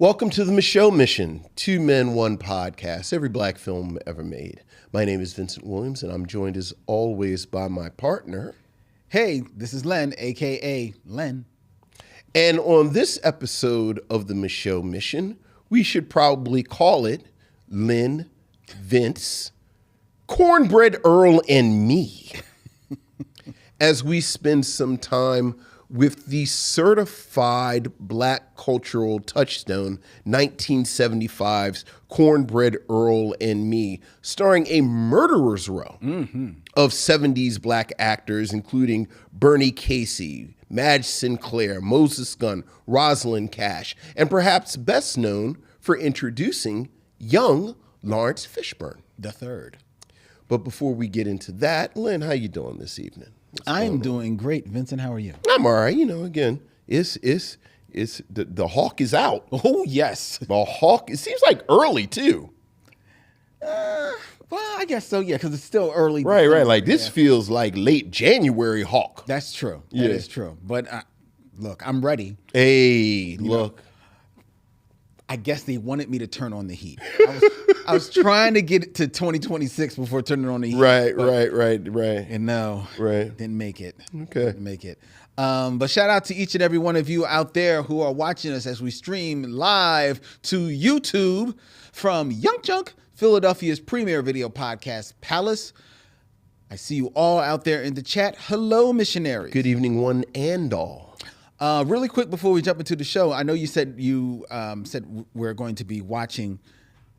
Welcome to the Micheaux Mission, Two Men, One Podcast, every black film ever made. My name is Vincent Williams, and I'm joined as always by my partner. Hey, this is Len, a.k.a. Len. And on this episode of the Micheaux Mission, we should probably call it Len, Vince, Cornbread Earl, and me, as we spend some time with the certified black cultural touchstone, 1975's Cornbread Earl and Me, starring a murderer's row of 70s black actors, including Bernie Casey, Madge Sinclair, Moses Gunn, Rosalind Cash, and perhaps best known for introducing young Laurence Fishburne The third. But before we get into that, Lynn, how you doing this evening? I'm doing great. Vincent, how are you? I'm all right. You know, again, it's the hawk is out. Oh, yes. The hawk, it seems like early too. Well, I guess so, yeah, because it's still early. Right. Like this feels like late January hawk. That's true. That is true. But look, I'm ready. Hey, look. I guess they wanted me to turn on the heat. I was trying to get it to 2026 before turning on the heat. Right. And no, didn't make it. Okay. Didn't make it. But shout out to each and every one of you out there who are watching us as we stream live to YouTube from Young Junk, Philadelphia's premier video podcast, Palace. I see you all out there in the chat. Hello, missionaries. Good evening, one and all. Really quick before we jump into the show, I know you said we're going to be watching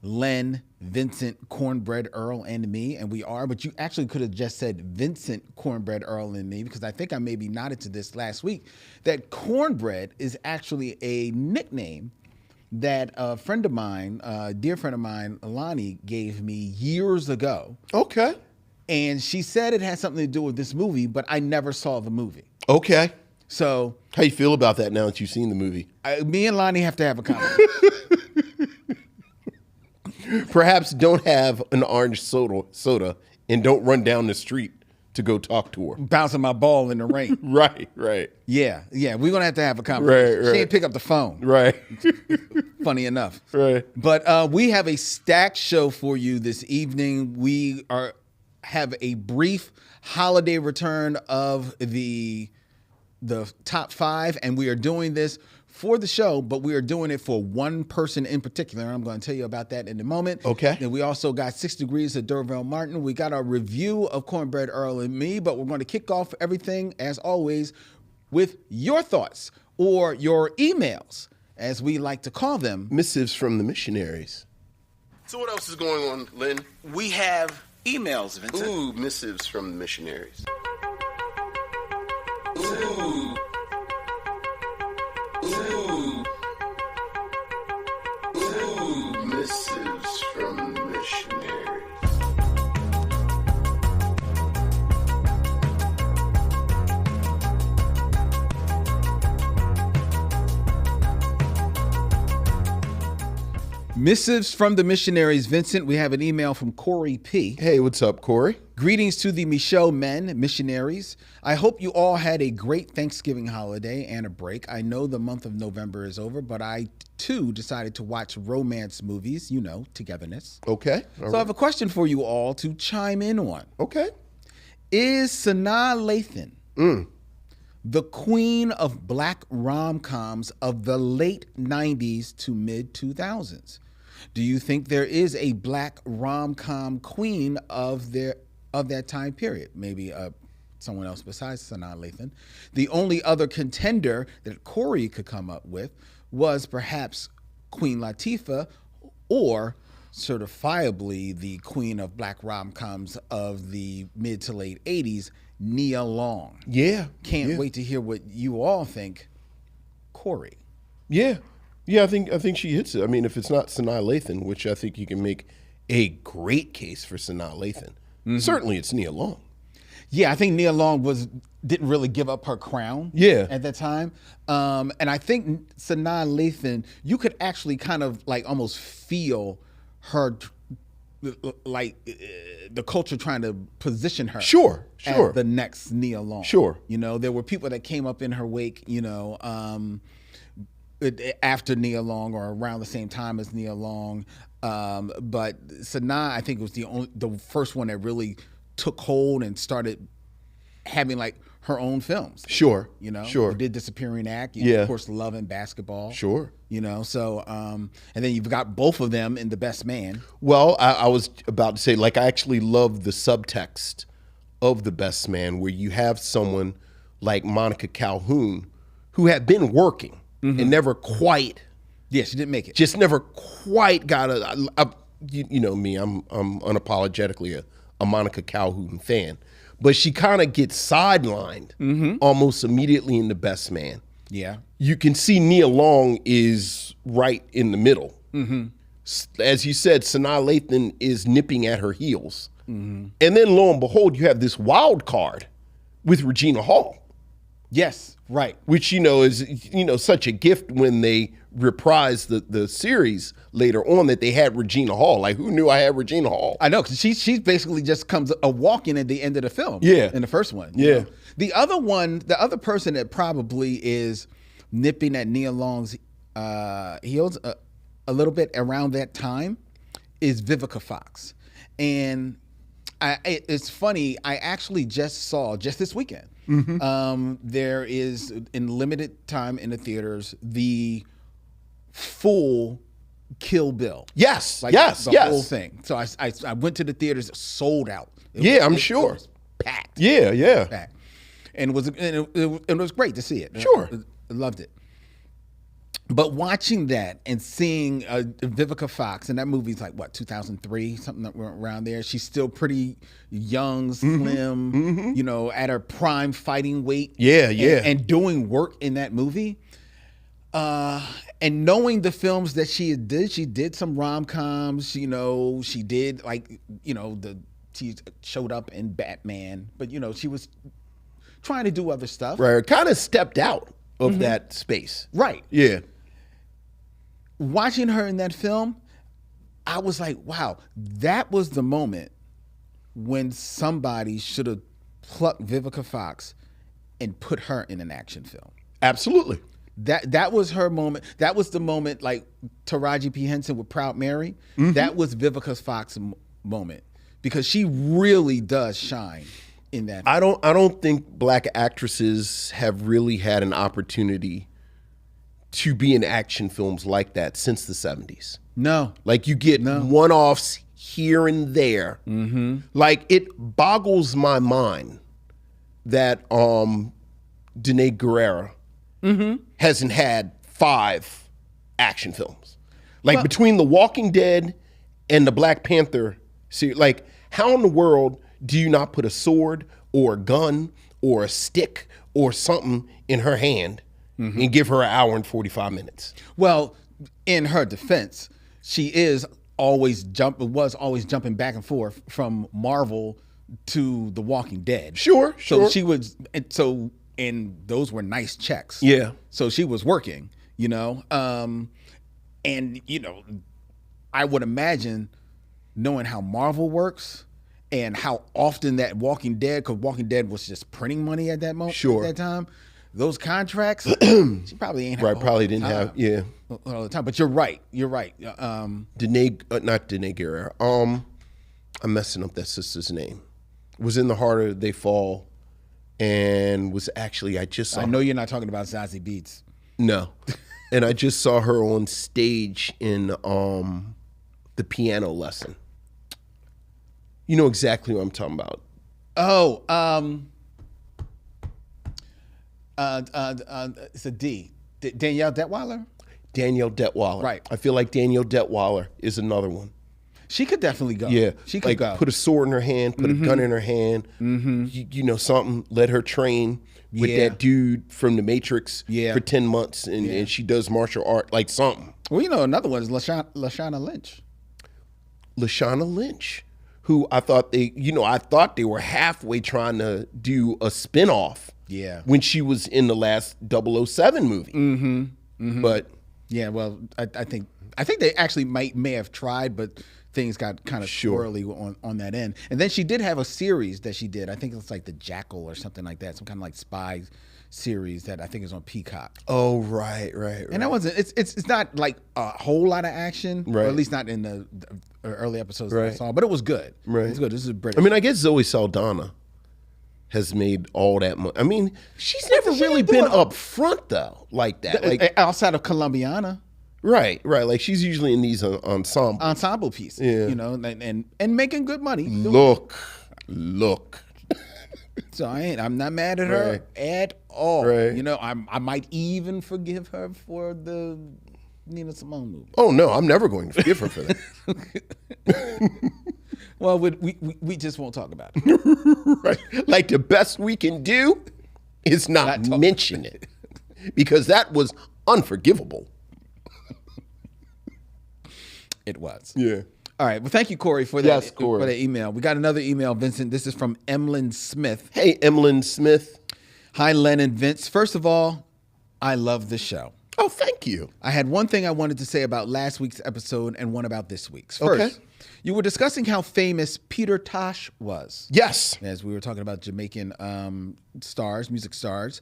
Len, Vincent, Cornbread Earl, and me, and we are, but you actually could have just said Vincent, Cornbread Earl, and me, because I think I maybe nodded to this last week, that Cornbread is actually a nickname that a friend of mine, a dear friend of mine, Alani, gave me years ago. Okay. And she said it had something to do with this movie, but I never saw the movie. Okay. So how you feel about that now that you've seen the movie? Me and Lonnie have to have a conversation. Perhaps don't have an orange soda and don't run down the street to go talk to her. Bouncing my ball in the rain. Right. Yeah. We're going to have a conversation. Right. She didn't pick up the phone. Right. Funny enough. Right. But we have a stacked show for you this evening. We have a brief holiday return of the top five, and we are doing this for the show, but we are doing it for one person in particular. I'm going to tell you about that in a moment. Okay. And we also got 6 Degrees of Derville Martin. We got our review of Cornbread Earl and Me, but we're going to kick off everything, as always, with your thoughts or your emails, as we like to call them. Missives from the missionaries. So what else is going on, Lynn? We have emails, Vincent. Ooh, missives from the missionaries. Ooh. Missives from the missionaries. Missives from the missionaries, Vincent. We have an email from Corey P. Hey, what's up, Corey? Greetings to the Micheaux men, missionaries. I hope you all had a great Thanksgiving holiday and a break. I know the month of November is over, but I, too, decided to watch romance movies, togetherness. Okay. I have a question for you all to chime in on. Okay. Is Sanaa Lathan the queen of black rom-coms of the late 90s to mid-2000s? Do you think there is a black rom-com queen of that time period? Maybe someone else besides Sanaa Lathan. The only other contender that Corey could come up with was perhaps Queen Latifah, or certifiably the queen of black rom-coms of the mid to late 80s, Nia Long. Yeah. Can't wait to hear what you all think, Corey. Yeah, I think she hits it. I mean, if it's not Sanaa Lathan, which I think you can make a great case for Sanaa Lathan, certainly it's Nia Long. Yeah, I think Nia Long didn't really give up her crown at that time. And I think Sanaa Lathan, you could actually kind of like almost feel her, like the culture trying to position her as the next Nia Long. Sure. There were people that came up in her wake, after Nia Long or around the same time as Nia Long. But Sanaa, I think, was the first one that really took hold and started having like her own films. Sure. Sure. Who did Disappearing Act. Of course, Love and Basketball. Sure. So, and then you've got both of them in The Best Man. Well, I was about to say, like, I actually love the subtext of The Best Man, where you have someone like Monica Calhoun who had been working and never quite. Yeah, she didn't make it. Just never quite got you know me, I'm unapologetically a Monica Calhoun fan. But she kind of gets sidelined almost immediately in The Best Man. Yeah. You can see Nia Long is right in the middle. As you said, Sanaa Lathan is nipping at her heels. And then lo and behold, you have this wild card with Regina Hall. Yes, right. Which, is, such a gift when they reprised the series later on, that they had Regina Hall. Like, who knew I had Regina Hall? I know, because she basically just comes a walk-in at the end of the film. Yeah. In the first one. Yeah. The other person that probably is nipping at Nia Long's heels a little bit around that time is Vivica Fox. And it's funny, I actually just saw, just this weekend, there is, in limited time in the theaters, the full Kill Bill. Yes, Like yes, the yes. whole thing. So I went to the theaters, sold out. I'm sure. It was packed. Yeah. Packed. And it was great to see it. Sure. I loved it. But watching that and seeing Vivica Fox, and that movie's like, what, 2003, something around there. She's still pretty young, slim, at her prime fighting weight. Yeah. And doing work in that movie. And knowing the films that she did some rom-coms, she did she showed up in Batman, but she was trying to do other stuff. Right. Kind of stepped out of that space. Right. Yeah. Watching her in that film, I was like, wow, that was the moment when somebody should have plucked Vivica Fox and put her in an action film. Absolutely. That was her moment. That was the moment, like Taraji P. Henson with Proud Mary. That was Vivica Fox's moment, because she really does shine in that. I don't think black actresses have really had an opportunity to be in action films like that since the 70s. No. Like, you get one-offs here and there. Like, it boggles my mind that Danai Gurira hasn't had 5 action films. Like, between The Walking Dead and the Black Panther series, like, how in the world do you not put a sword or a gun or a stick or something in her hand and give her an hour and 45 minutes? Well, in her defense, she was always jumping back and forth from Marvel to The Walking Dead. Sure. So she was, and those were nice checks. Yeah. So she was working, and I would imagine, knowing how Marvel works and how often that Walking Dead, because Walking Dead was just printing money at that moment, at that time. Those contracts, she probably ain't had. Right, probably didn't have. Yeah, all the time. But you're right. Not Danai Gurira. I'm messing up that sister's name. Was in The Harder They Fall, and was actually, I just saw. I know you're not talking about Zazie Beetz. No, and I just saw her on stage in The Piano Lesson. You know exactly what I'm talking about. Oh, it's a D. Danielle Detweiler? Danielle Detweiler. Right. I feel like Danielle Detweiler is another one. She could definitely go. Yeah. She could go. Put a sword in her hand, put a gun in her hand, something, let her train with that dude from The Matrix for 10 months, and she does martial art, like something. Well, another one is Lashana Lynch. Lashana Lynch, who I thought they were halfway trying to do a spinoff. Yeah. When she was in the last 007 movie. But yeah, well, I think they actually may have tried, but things got kind of swirly on that end. And then she did have a series that she did. I think it's like The Jackal or something like that. Some kind of like spy series that I think is on Peacock. Oh, right. And that wasn't. It's not like a whole lot of action, right? Or at least not in the early episodes that I saw. But it was good. Right. It's good. This is British. I mean, I guess Zoe Saldana has made all that money. I mean, she's never really been up front though, like that. Like outside of Colombiana. Right. Like she's usually in these ensemble pieces, you know, and making good money. Look. So I'm not mad at her at all. Right. You know, I might even forgive her for the Nina Simone movie. Oh no, I'm never going to forgive her for that. Well, we just won't talk about it. Right. Like the best we can do is not mention it, because that was unforgivable. It was. Yeah. All right. Well, thank you, Corey, for that. Yes, Corey. For that email. We got another email, Vincent. This is from Emlyn Smith. Hey, Emlyn Smith. Hi, Len and Vince. First of all, I love the show. Oh, thank you. I had one thing I wanted to say about last week's episode and one about this week's. First, you were discussing how famous Peter Tosh was. Yes. As we were talking about Jamaican music stars.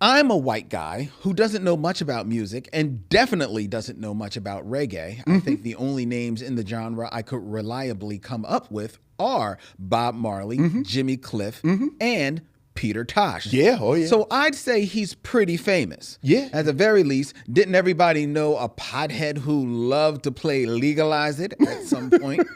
I'm a white guy who doesn't know much about music and definitely doesn't know much about reggae. I think the only names in the genre I could reliably come up with are Bob Marley, Jimmy Cliff, and Peter Tosh. Yeah, oh yeah. So I'd say he's pretty famous. Yeah. At the very least, didn't everybody know a pothead who loved to play Legalize It at some point?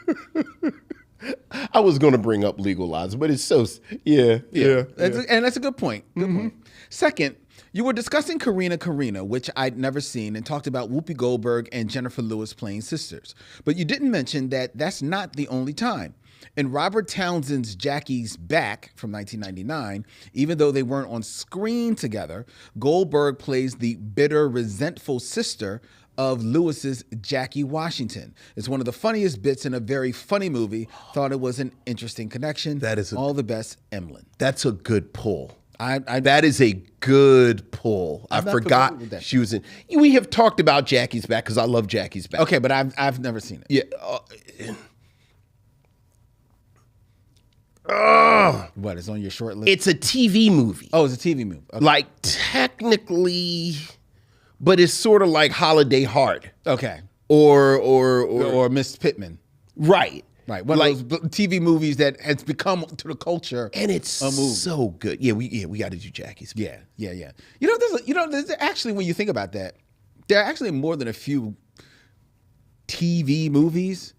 I was going to bring up Legalize, but it's so, yeah. And that's a good point. Good point. Second, you were discussing Karina, which I'd never seen, and talked about Whoopi Goldberg and Jennifer Lewis playing sisters. But you didn't mention that that's not the only time. In Robert Townsend's Jackie's Back from 1999, even though they weren't on screen together, Goldberg plays the bitter, resentful sister of Lewis's Jackie Washington. It's one of the funniest bits in a very funny movie. Thought it was an interesting connection. That is all the best, Emlyn. That's a good pull. That is a good pull. I forgot she was in. We have talked about Jackie's Back because I love Jackie's Back. Okay, but I've never seen it. Yeah. What is on your short list? It's a TV movie. Oh, it's a TV movie. Okay. Like technically, but it's sort of like Holiday Heart. Okay. Or Miss Pittman. Right. One of those TV movies that has become to the culture, and it's so good. Yeah, we got to do Jackie's. Yeah. There's actually, when you think about that, there are actually more than a few TV movies,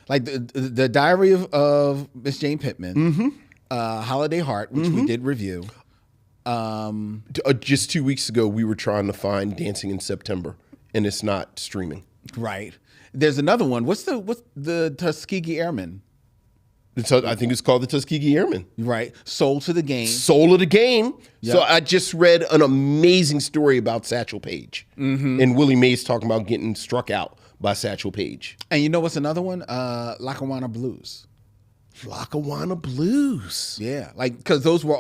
like the Diary of Miss Jane Pittman, Holiday Heart, which we did review. Just 2 weeks ago, we were trying to find Dancing in September, and it's not streaming. Right. There's another one. What's the Tuskegee Airmen? I think it's called the Tuskegee Airmen. Right. Soul to the Game. Soul of the Game. Yep. So I just read an amazing story about Satchel Paige. And Willie Mays talking about getting struck out by Satchel Paige. And you know what's another one? Lackawanna Blues. Lackawanna Blues. Yeah. Because those were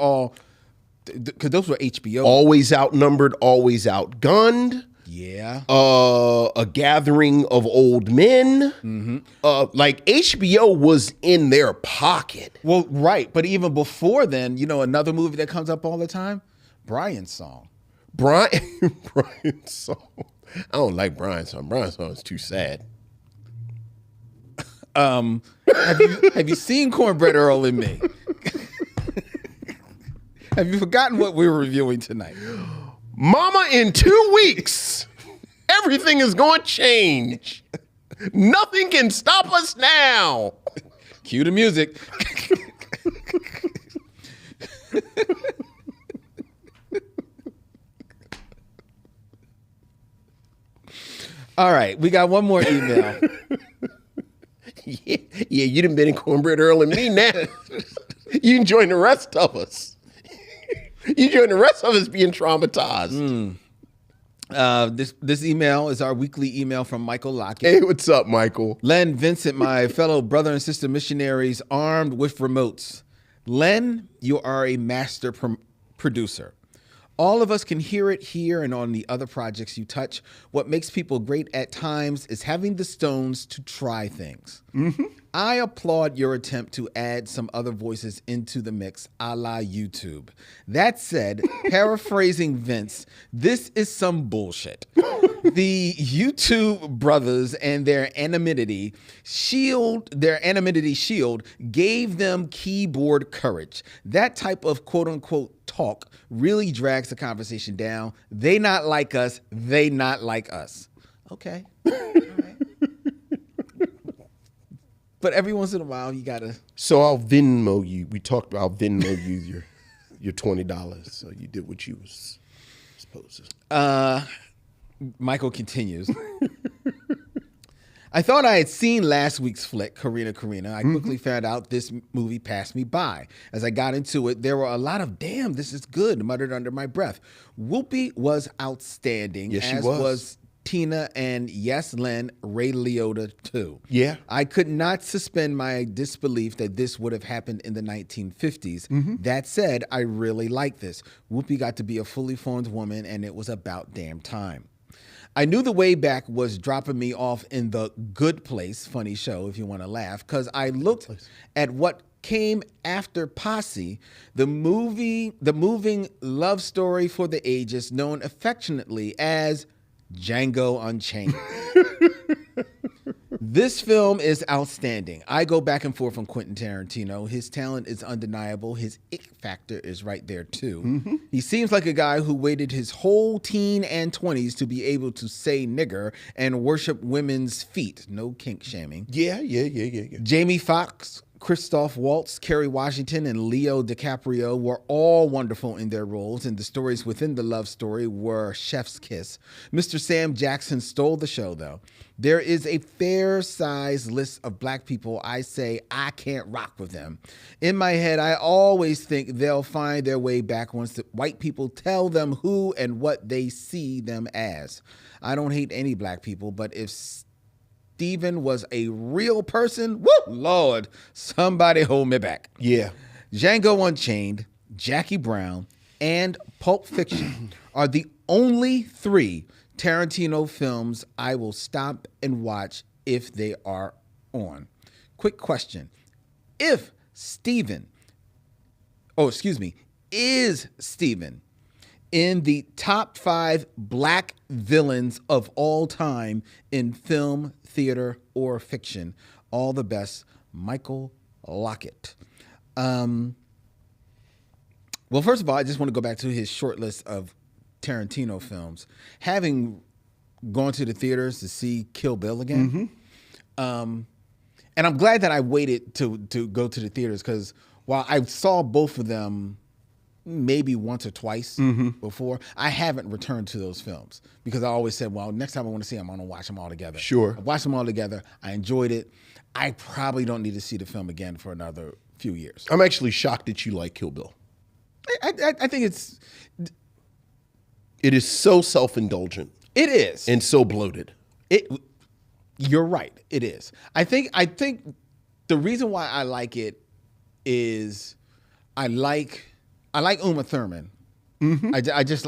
HBO. Always outnumbered, always outgunned. Yeah. A gathering of old men. Like HBO was in their pocket. Well, right. But even before then, another movie that comes up all the time, Brian's Song. Brian's Song. I don't like Brian's Song. Brian's Song is too sad. Have you seen Cornbread Earl and Me? Have you forgotten what we were reviewing tonight? Mama, in 2 weeks, everything is going to change. Nothing can stop us now. Cue the music. All right, we got one more email. Yeah, you done been in Cornbread Earl and Me now. You can join the rest of us. You join the rest of us being traumatized. This email is our weekly email from Michael Lockett. Hey, what's up, Michael? Len, Vincent, my fellow brother and sister missionaries armed with remotes. Len, you are a master producer. All of us can hear it here and on the other projects you touch. What makes people great at times is having the stones to try things. Mm-hmm. I applaud your attempt to add some other voices into the mix, a la YouTube. That said, paraphrasing Vince, this is some bullshit. The YouTube brothers and their anonymity shield gave them keyboard courage. That type of quote unquote talk really drags the conversation down. They not like us. They not like us. Okay. All right. But every once in a while, you gotta. So I'll Venmo you. We talked about I'll Venmo you your $20. So you did what you was supposed to. Michael continues. I thought I had seen last week's flick, Karina. I quickly found out this movie passed me by. As I got into it, there were a lot of "damn, this is good" muttered under my breath. Whoopi was outstanding, yes, she as was Tina, and yes, Len, Ray Liotta too. Yeah. I could not suspend my disbelief that this would have happened in the 1950s. Mm-hmm. That said, I really like this. Whoopi got to be a fully formed woman, and it was about damn time. I knew the way back was dropping me off in The Good Place, funny show if you want to laugh, because I looked at what came after Posse, the moving love story for the ages known affectionately as Django Unchained. This film is outstanding. I go back and forth on Quentin Tarantino. His talent is undeniable. His ick factor is right there too. Mm-hmm. He seems like a guy who waited his whole teen and 20s to be able to say nigger and worship women's feet. No kink shaming. Yeah. Jamie Foxx, Christoph Waltz, Kerry Washington, and Leo DiCaprio were all wonderful in their roles, and the stories within the love story were chef's kiss. Mr. Sam Jackson stole the show, though. There is a fair-sized list of black people I say I can't rock with them. In my head, I always think they'll find their way back once the white people tell them who and what they see them as. I don't hate any black people, but if Steven was a real person, woo, Lord, somebody hold me back. Yeah. Django Unchained, Jackie Brown, and Pulp Fiction are the only three Tarantino films I will stop and watch if they are on. Quick question. Is Steven in the top 5 black villains of all time in film, theater, or fiction? All the best, Michael Lockett. Well, first of all, I just want to go back to his short list of Tarantino films. Having gone to the theaters to see Kill Bill again, and I'm glad that I waited to go to the theaters, because while I saw both of them maybe once or twice before, I haven't returned to those films, because I always said, well, next time I want to see them, I'm going to watch them all together. Sure. I watched them all together. I enjoyed it. I probably don't need to see the film again for another few years. I'm actually shocked that you like Kill Bill. I think it is so self-indulgent. It is. And so bloated. You're right. It is. I think the reason why I like it is I like Uma Thurman. Mm-hmm.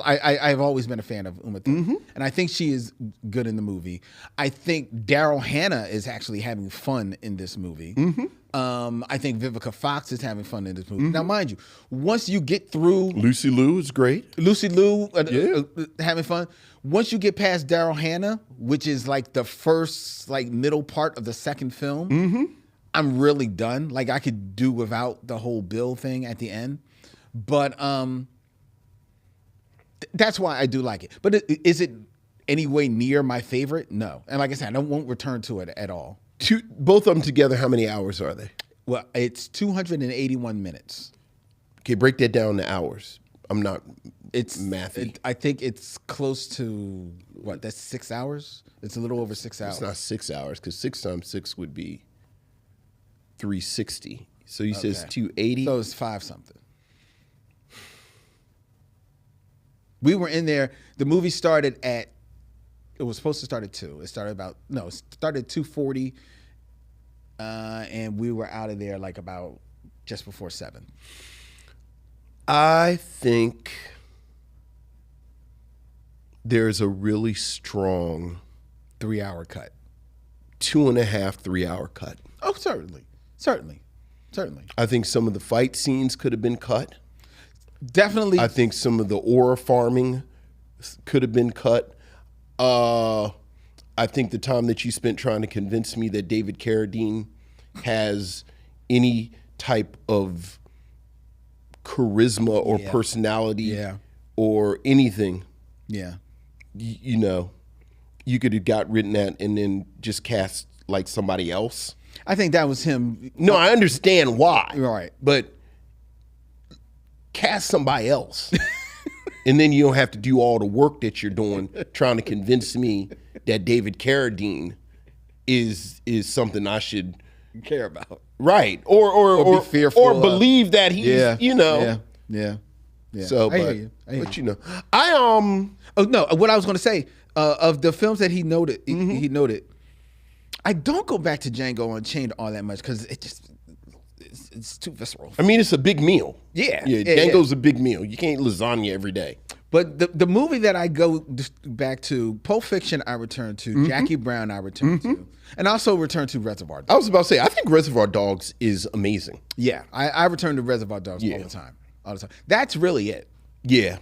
I've always been a fan of Uma Thurman, and I think she is good in the movie. I think Daryl Hannah is actually having fun in this movie. Mm-hmm. I think Vivica Fox is having fun in this movie. Mm-hmm. Now, mind you, once you get through Lucy Liu is great. Lucy Liu having fun. Once you get past Daryl Hannah, which is like the first middle part of the second film, I'm really done. Like, I could do without the whole Bill thing at the end, but that's why I do like it. But is it any way near my favorite? No. And like I said, I won't return to it at all. Both of them together, how many hours are they? Well, it's 281 minutes. Okay, break that down to hours. I'm not mathy. I think it's close to, that's 6 hours? It's a little over 6 hours. It's not 6 hours, because 6 times 6 would be 360. So you said it's 280? So it's 5 something. We were in there. The movie started it was supposed to start at 2. It started at 2:40, and we were out of there about just before 7. I think there's a really strong 3-hour cut. 2.5, 3-hour cut. Oh, certainly. I think some of the fight scenes could have been cut. Definitely. I think some of the aura farming could have been cut. I think the time that you spent trying to convince me that David Carradine has any type of charisma or personality or anything. Yeah. You know, you could have got rid of that and then just cast like somebody else. I think that was him. No, I understand why. Right. But cast somebody else. And then you don't have to do all the work that you're doing trying to convince me that David Carradine is something I should care about. Right. Or be fearful or of. believe that he's, you know. Yeah. So, I hear you. But you know, Oh no! What I was going to say of the films that he noted, he noted. I don't go back to Django Unchained all that much because it's too visceral. I mean, it's a big meal. Yeah, Django's a big meal. You can't eat lasagna every day. But the movie that I go back to, Pulp Fiction, I return to. Jackie Brown, I return to, and also return to Reservoir Dogs. I was about to say, I think Reservoir Dogs is amazing. Yeah, I return to Reservoir Dogs all the time. That's really it. Yeah.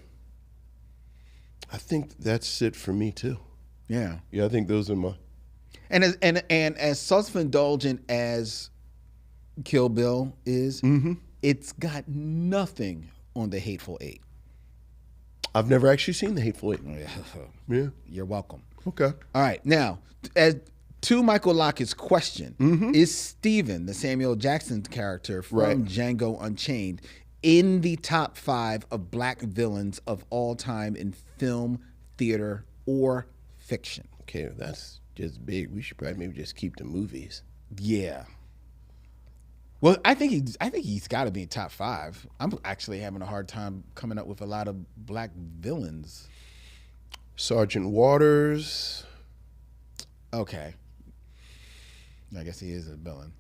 I think that's it for me too. Yeah. Yeah, I think those are my. And as self-indulgent as Kill Bill is, it's got nothing on The Hateful Eight. I've never actually seen The Hateful Eight. Yeah. You're welcome. Okay. All right. Now, as to Michael Lockett's question, is Steven, the Samuel Jackson character from Django Unchained, in the top 5 of black villains of all time in film, theater, or fiction? Okay, that's just big. We should probably maybe just keep the movies. Yeah. Well, I think he's got to be in top 5. I'm actually having a hard time coming up with a lot of black villains. Sergeant Waters. Okay. I guess he is a villain.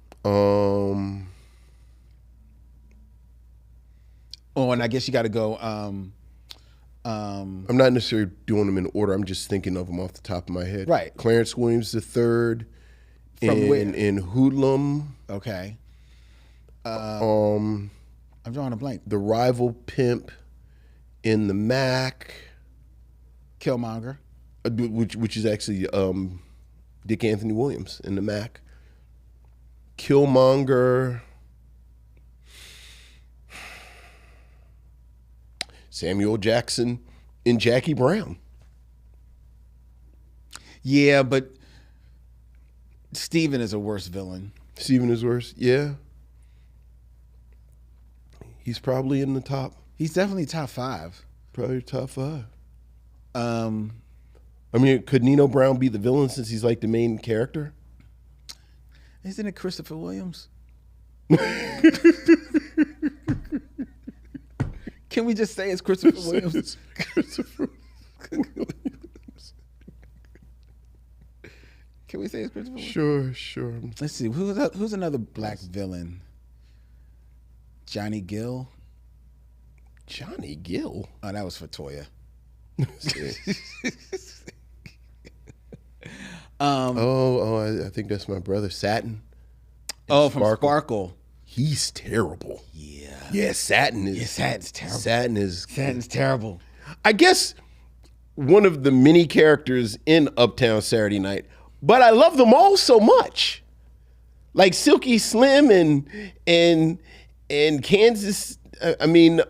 Oh, and I guess you got to go. I'm not necessarily doing them in order. I'm just thinking of them off the top of my head. Right. Clarence Williams III. From where? In Hoodlum. Okay. I'm drawing a blank. The rival pimp in the Mac. Killmonger. Which is actually Dick Anthony Williams in the Mac. Killmonger. Samuel Jackson and Jackie Brown. Yeah, but Steven is a worse villain. Steven is worse, yeah. He's probably in the top. He's definitely top 5. Probably top 5. I mean, could Nino Brown be the villain since he's like the main character? Isn't it Christopher Williams? Can we just say it's Christopher Williams? Christopher Williams. Can we say it's Christopher Williams? Sure. Let's see. Who's another black villain? Johnny Gill? Johnny Gill? Oh, that was for Toya. I think that's my brother, Satin. Oh, from Sparkle. He's terrible. Yeah, Satin is. Yeah, Satin's terrible. Satin's terrible. I guess one of the many characters in Uptown Saturday Night, but I love them all so much. Like Silky Slim and Kansas. I mean,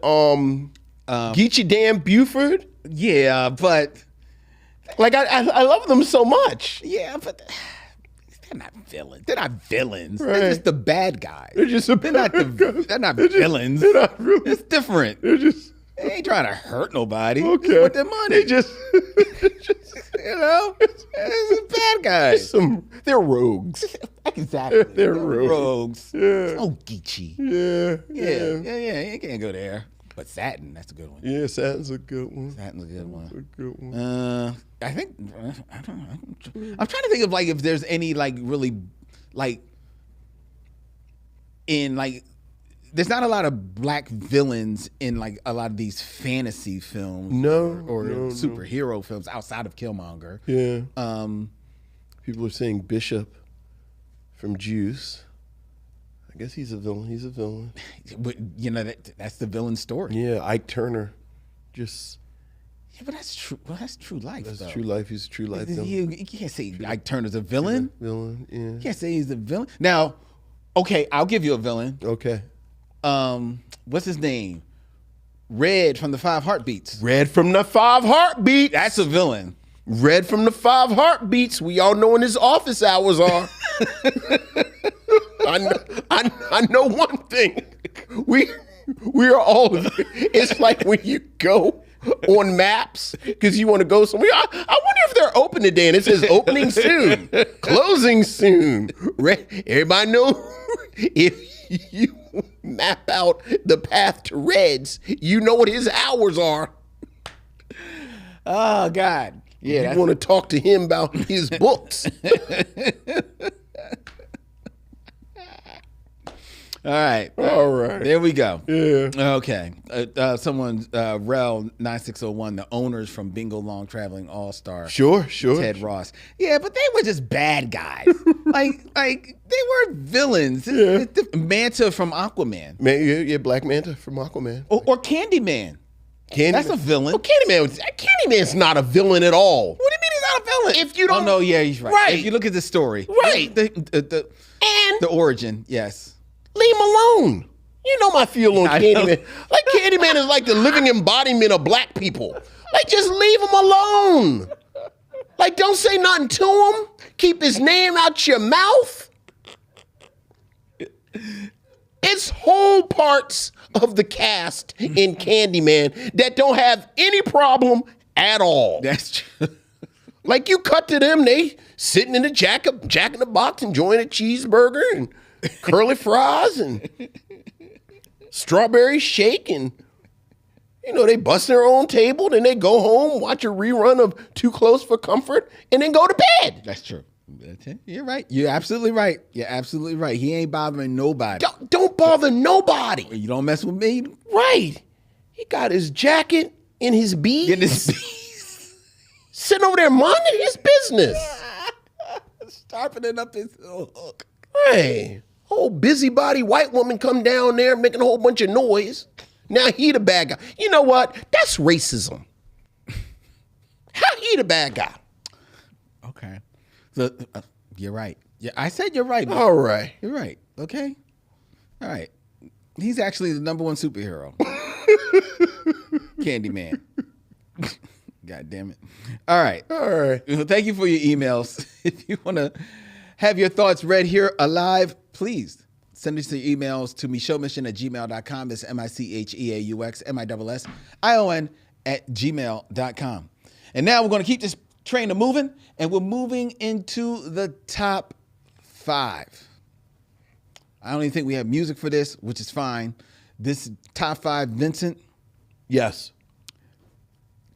Geechee Dan Buford. Yeah, but like I love them so much. Yeah, but they're not villains. They're not villains. Right. They're just the bad guys. They're just They're not villains. They're not really. It's different. They ain't trying to hurt nobody. Okay. Just with their money. They just you know, it's bad guys. They're rogues. Exactly. They're rogues. Yeah. Oh, Geechee. Yeah. You can't go there. But Satin, that's a good one. Yeah, Satin's a good one. Satin's a good one. That's a good one. I think I don't know. I'm trying to think of like if there's any like really like in like there's not a lot of black villains in like a lot of these fantasy films, or superhero films outside of Killmonger. Yeah. People are saying Bishop from Juice. I guess he's a villain. He's a villain. But, you know, that's the villain story. Yeah, Ike Turner, just. Yeah, but that's true. Well, that's true life. That's though. true life. He's a true life villain. You can't say Ike Turner's a villain. Villain, yeah. You can't say he's a villain. Now, okay, I'll give you a villain. Okay. What's his name? Red from the Five Heartbeats. Red from the Five Heartbeats. That's a villain. Red from the Five Heartbeats. We all know when his office hours are. I know one thing. We are all. It's like when you go on maps because you want to go somewhere. I wonder if they're open today, and it says opening soon, closing soon. Everybody know if you map out the path to Red's, you know what his hours are. Oh God. Yeah, you want to talk to him about his books. All right. There we go. Yeah. Okay. Someone, Rel 9601, the owners from Bingo Long Traveling All Star. Sure. Ted Ross. Yeah, but they were just bad guys. like they were villains. Yeah. Manta from Aquaman. Yeah, Black Manta from Aquaman. Or Candyman. That's a villain. Oh, Candyman's not a villain at all. What do you mean he's not a villain? If you don't. Oh no, yeah, he's right. Right. If you look at the story, right, the origin, yes. Leave him alone. You know my feel on Candyman. Like Candyman is like the living embodiment of black people. Like just leave him alone. Like don't say nothing to him. Keep his name out your mouth. It's whole parts of the cast in Candyman that don't have any problem at all. That's true. Like you cut to them, they sitting in the Jack in the Box enjoying a cheeseburger and curly fries and strawberry shake, and you know they bust their own table, then they go home, watch a rerun of Too Close for Comfort, and then go to bed. That's true. You're right. You're absolutely right. He ain't bothering nobody. Don't bother nobody. You don't mess with me. Right. He got his jacket in his beads. Sitting over there minding his business. Sharpening up his hook. Hey, whole busybody white woman come down there making a whole bunch of noise. Now he the bad guy. You know what? That's racism. How he the bad guy? Okay. So, you're right. Yeah, I said you're right. All right. You're right. Okay. All right. He's actually the number one superhero. Candyman. God damn it. All right. Well, thank you for your emails. If you want to have your thoughts read here alive, please send us your emails to micheauxmission@gmail.com. That's micheauxmission@gmail.com. And now we're going to keep this train moving, and we're moving into the top 5. I don't even think we have music for this, which is fine. This top 5, Vincent. Yes.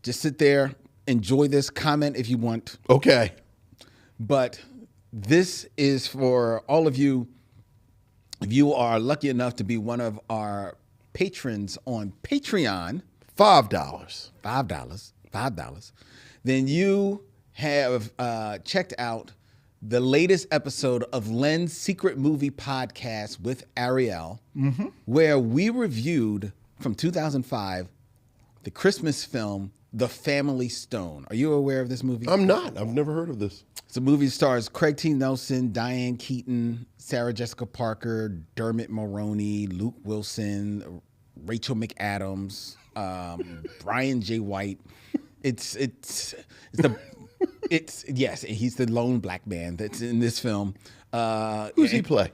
Just sit there, enjoy this, comment if you want. Okay. But this is for all of you. If you are lucky enough to be one of our patrons on Patreon, $5, then you have checked out the latest episode of Len's Secret Movie Podcast with Ariel, where we reviewed from 2005 the Christmas film The Family Stone. Are you aware of this movie? I'm not. I've never heard of this. It's a movie that stars Craig T. Nelson, Diane Keaton, Sarah Jessica Parker, Dermot Mulroney, Luke Wilson, Rachel McAdams, Brian J. White. Yes, he's the lone black man that's in this film. Who's he play?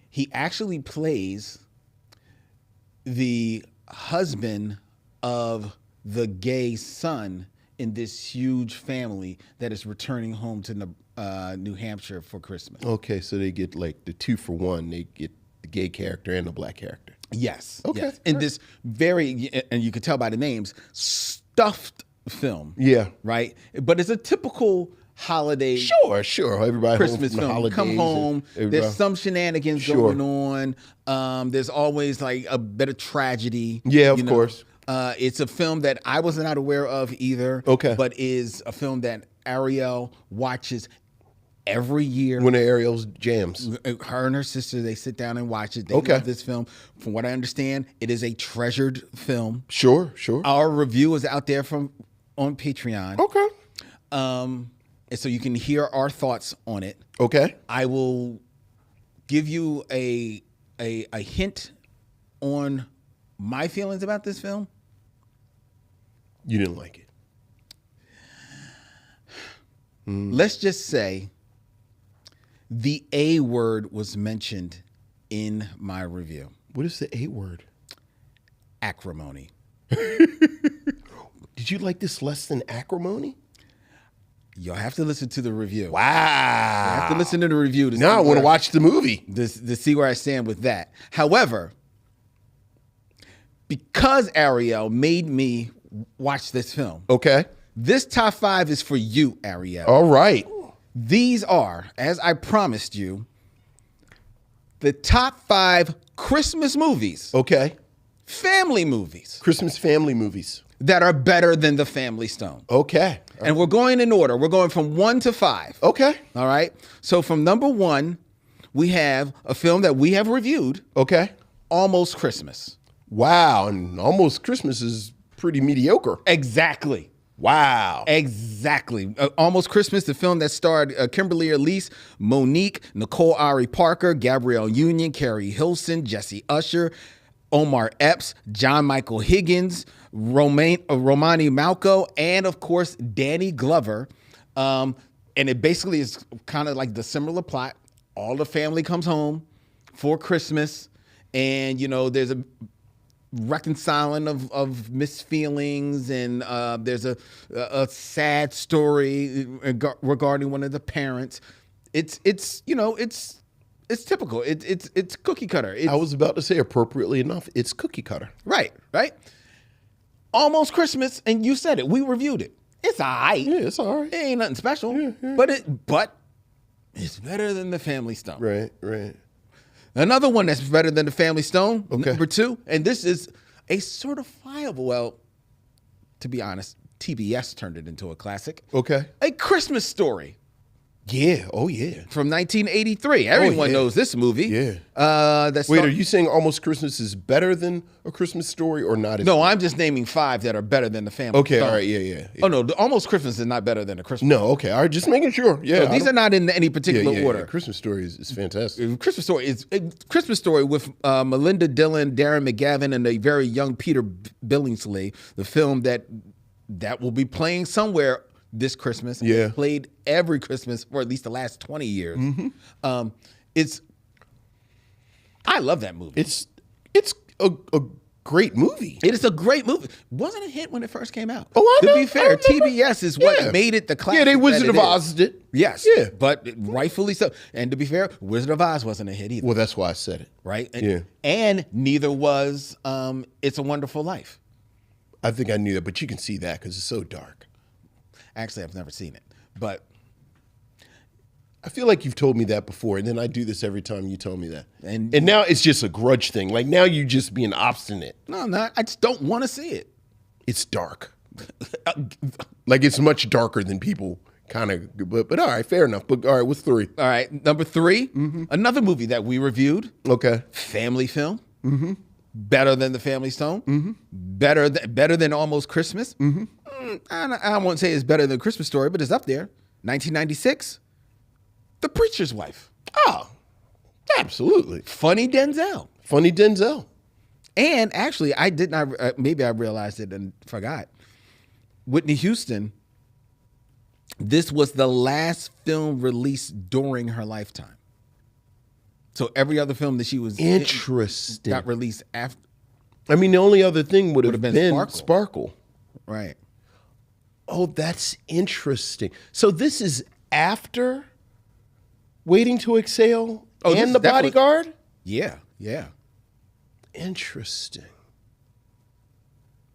He actually plays the husband of the gay son in this huge family that is returning home to New Hampshire for Christmas. Okay, so they get like the 2-for-1. They get the gay character and the black character. Yes. Okay. Yes. In this very, and you could tell by the names, stuffed film. Yeah. Right? But it's a typical holiday Sure. Everybody Christmas home from the film. holidays. Come home. There's some shenanigans Sure. going on. There's always like a bit of tragedy. Yeah, of course. It's a film that I was not aware of either. Okay. But is a film that Ariel watches every year. When Ariel's jams. Her and her sister, they sit down and watch it. They Okay. love this film. From what I understand, it is a treasured film. Sure. Our review is out there on Patreon. Okay. And so you can hear our thoughts on it. Okay. I will give you a hint on my feelings about this film. You didn't like it. Let's just say the A word was mentioned in my review. What is the A word? Acrimony. Did you like this less than acrimony? You'll have to listen to the review. Wow. You have to listen to the review to Now I want to watch the movie. to see where I stand with that. However, because Ariel made me watch this film, Okay. this top 5 is for you, Ariel. All right. These are, as I promised you, the top 5 Christmas movies, Okay. family movies, Christmas family movies. that are better than The Family Stone. Okay. And we're going in order. We're going from 1 to 5. Okay. All right? So from number 1, we have a film that we have reviewed, Okay. Almost Christmas. Wow. And Almost Christmas is pretty mediocre. Exactly. Wow. Exactly. Almost Christmas, the film that starred Kimberly Elise, Monique, Nicole Ari Parker, Gabrielle Union, Carrie Hilson, Jesse Usher, Omar Epps, John Michael Higgins, Romani Malco, and of course, Danny Glover. And it basically is kind of like the similar plot. All the family comes home for Christmas, and, you know, there's a reconciling of misfeelings, and there's a sad story regarding one of the parents. It's typical. It's cookie cutter. I was about to say, appropriately enough, it's cookie cutter. Right. Almost Christmas, and you said it. We reviewed it. It's all right. Yeah, it's all right. It ain't nothing special, but it's better than The Family Stone. Right. Another one that's better than The Family Stone, Okay. number 2, and this is a certifiable, well, to be honest, TBS turned it into a classic. Okay. A Christmas Story. Yeah. Oh, yeah. From 1983. Everyone knows this movie. Yeah. Wait, are you saying Almost Christmas is better than A Christmas Story or not? No, I'm just naming 5 that are better than The Family Okay, Stone. all right, yeah. Oh, no, Almost Christmas is not better than A Christmas No, okay, all right, just making sure. Yeah. So these are not in any particular order. Yeah. Christmas Story is fantastic. Christmas Story with Melinda Dillon, Darren McGavin, and a very young Peter Billingsley. The film that will be playing somewhere this Christmas. Yeah. Played every Christmas for at least the last 20 years. Mm-hmm. I love that movie. It's a great movie. It is a great movie. Wasn't a hit when it first came out. Oh, I know. To be fair, TBS is what made it the classic. Yeah, they Wizard that of it is. Oz it. Yes. Yeah. But rightfully so. And to be fair, Wizard of Oz wasn't a hit either. Well, that's why I said it. Right? Yeah. And neither was It's a Wonderful Life. I think I knew that, but you can see that because it's so dark. Actually, I've never seen it. But I feel like you've told me that before, and then I do this every time you tell me that. And now it's just a grudge thing. Like now you just being obstinate. no, I'm not. I just don't want to see it. It's dark. Like it's much darker than people kind of. But all right, fair enough. But all right, what's 3? All right, number 3, another movie that we reviewed. Okay. Family film. Better than The Family Stone. Better than Almost Christmas. I won't say it's better than Christmas Story, but it's up there. 1996, The Preacher's Wife. Oh, absolutely. Funny Denzel. Funny Denzel. And actually, I did not, maybe I realized it and forgot. Whitney Houston, this was the last film released during her lifetime. So every other film that she was Interesting. in got released after. I mean, the only other thing would have been Sparkle. Sparkle. Right. Oh, that's interesting. So this is after Waiting to Exhale and The Bodyguard? Yeah. Interesting.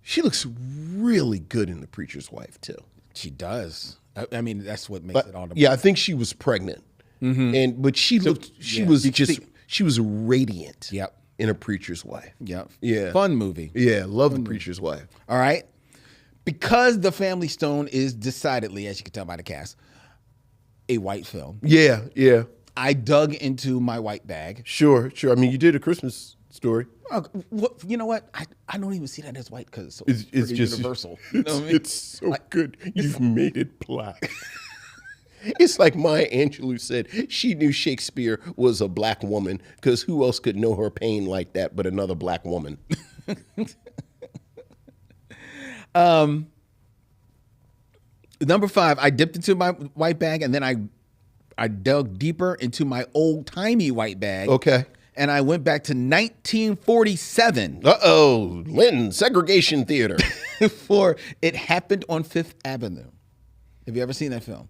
She looks really good in The Preacher's Wife, too. She does. I mean, that's what makes it all the Yeah, I think she was pregnant. But she was radiant. Yep. In A Preacher's Wife. Yep. Yeah. Fun movie. Yeah, love The Preacher's Wife. All right. Because The Family Stone is decidedly, as you can tell by the cast, a white film. Yeah, yeah. I dug into my white bag. Sure. I mean, you did A Christmas Story. You know what? I don't even see that as white because It's just universal. You know what I mean? It's so good. You've made it black. It's like Maya Angelou said she knew Shakespeare was a black woman because who else could know her pain like that but another black woman? Number 5, I dipped into my white bag and then I dug deeper into my old-timey white bag. Okay. And I went back to 1947. Uh-oh. Lynn, Segregation Theater. For It Happened on Fifth Avenue. Have you ever seen that film?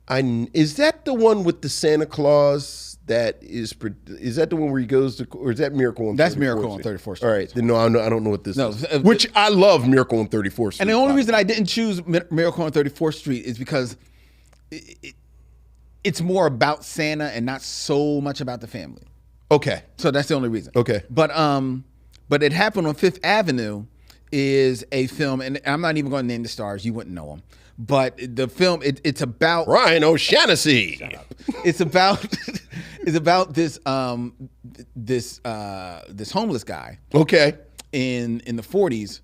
Is that the one with the Santa Claus is that the one where he goes to, or is that Miracle on 34th That's Miracle on 34th Street. All right. Then no, I don't know what this is. Which I love Miracle on 34th Street. And the only reason I didn't choose Miracle on 34th Street is because it's more about Santa and not so much about the family. Okay. So that's the only reason. Okay. But It Happened on Fifth Avenue is a film, and I'm not even going to name the stars. You wouldn't know them. But the film, it's about Ryan O'Shaughnessy. It's about this this homeless guy. Okay. In the 40s,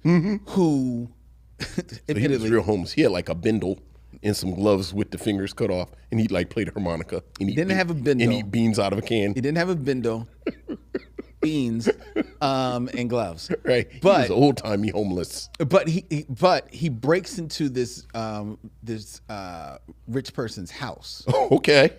who He was real homeless. He had like a bindle and some gloves with the fingers cut off, and he like played harmonica. And he didn't have a bindle. And eat beans out of a can. He didn't have a bindle, beans, and gloves. Right. But he was old timey homeless. But he breaks into this rich person's house. Oh, okay.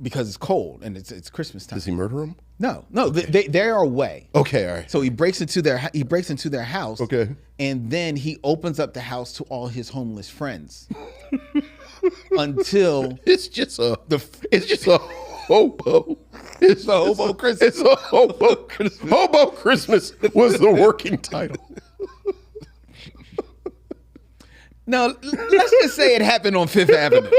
Because it's cold and it's Christmas time. Does he murder him? No, okay. they are away. Okay, all right. So he breaks into their house. Okay. And then he opens up the house to all his homeless friends. Until it's just a hobo. It's a hobo Christmas. It's a hobo Christmas. Hobo Christmas was the working title. Now, let's just say it happened on Fifth Avenue.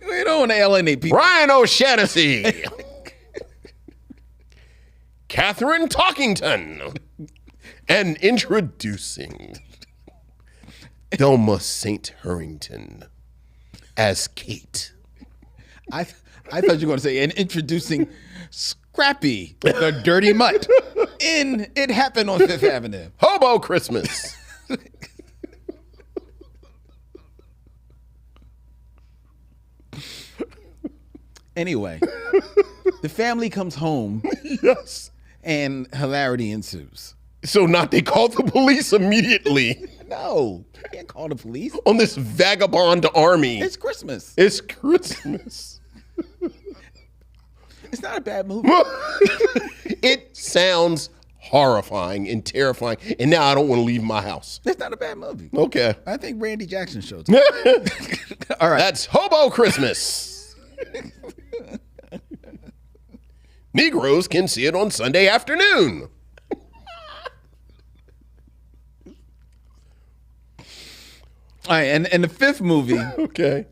We don't want to alienate people. Ryan O'Shaughnessy. Catherine Talkington. And introducing Thelma St. Harrington as Kate. I thought you were going to say, and introducing Scrappy, the dirty mutt, in It Happened on Fifth Avenue. Hobo Christmas. Anyway, the family comes home. Yes. And hilarity ensues. So not they call the police immediately. No, you can't call the police. On this vagabond army. It's Christmas. It's Christmas. It's not a bad movie. It sounds horrifying and terrifying. And now I don't want to leave my house. It's not a bad movie. Okay. I think Randy Jackson showed it. All right. That's Hobo Christmas. Negroes can see it on Sunday afternoon. All right, and the fifth movie. Okay.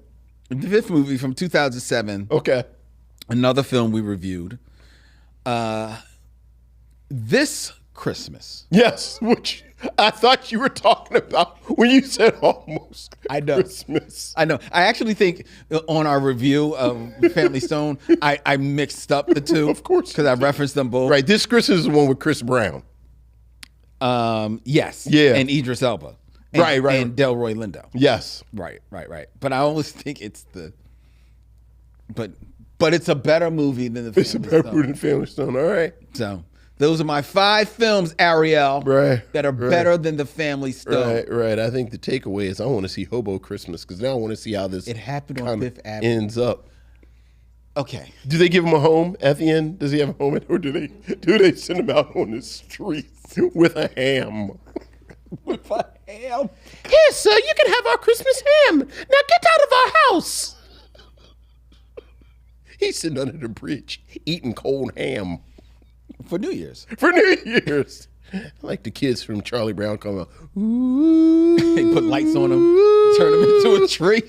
The fifth movie from 2007. Okay. Another film we reviewed. This Christmas. Yes, which I thought you were talking about when you said almost Christmas. I know. I actually think on our review of Family Stone, I mixed up the two. Of course. Because I referenced them both. Right. This Christmas is the one with Chris Brown. Yes. Yeah. And Idris Elba. And, right. And Delroy Lindo. Yes. Right. But I always think it's but it's a better movie than the Family Stone. It's a better movie than Family Stone. All right. So those are my 5 films, Ariel, that are better than the Family Stone. Right. I think the takeaway is I want to see Hobo Christmas because now I want to see how this It Happened on Fifth Avenue ends up. Okay. Do they give him a home at the end? Does he have a home, or do they send him out on the streets with a ham? With a ham? Yes, sir. You can have our Christmas ham. Now get out of our house. He's sitting under the bridge eating cold ham. For New Year's. For New Year's. Like the kids from Charlie Brown come out. Ooh, they put lights on them. turn him into a tree.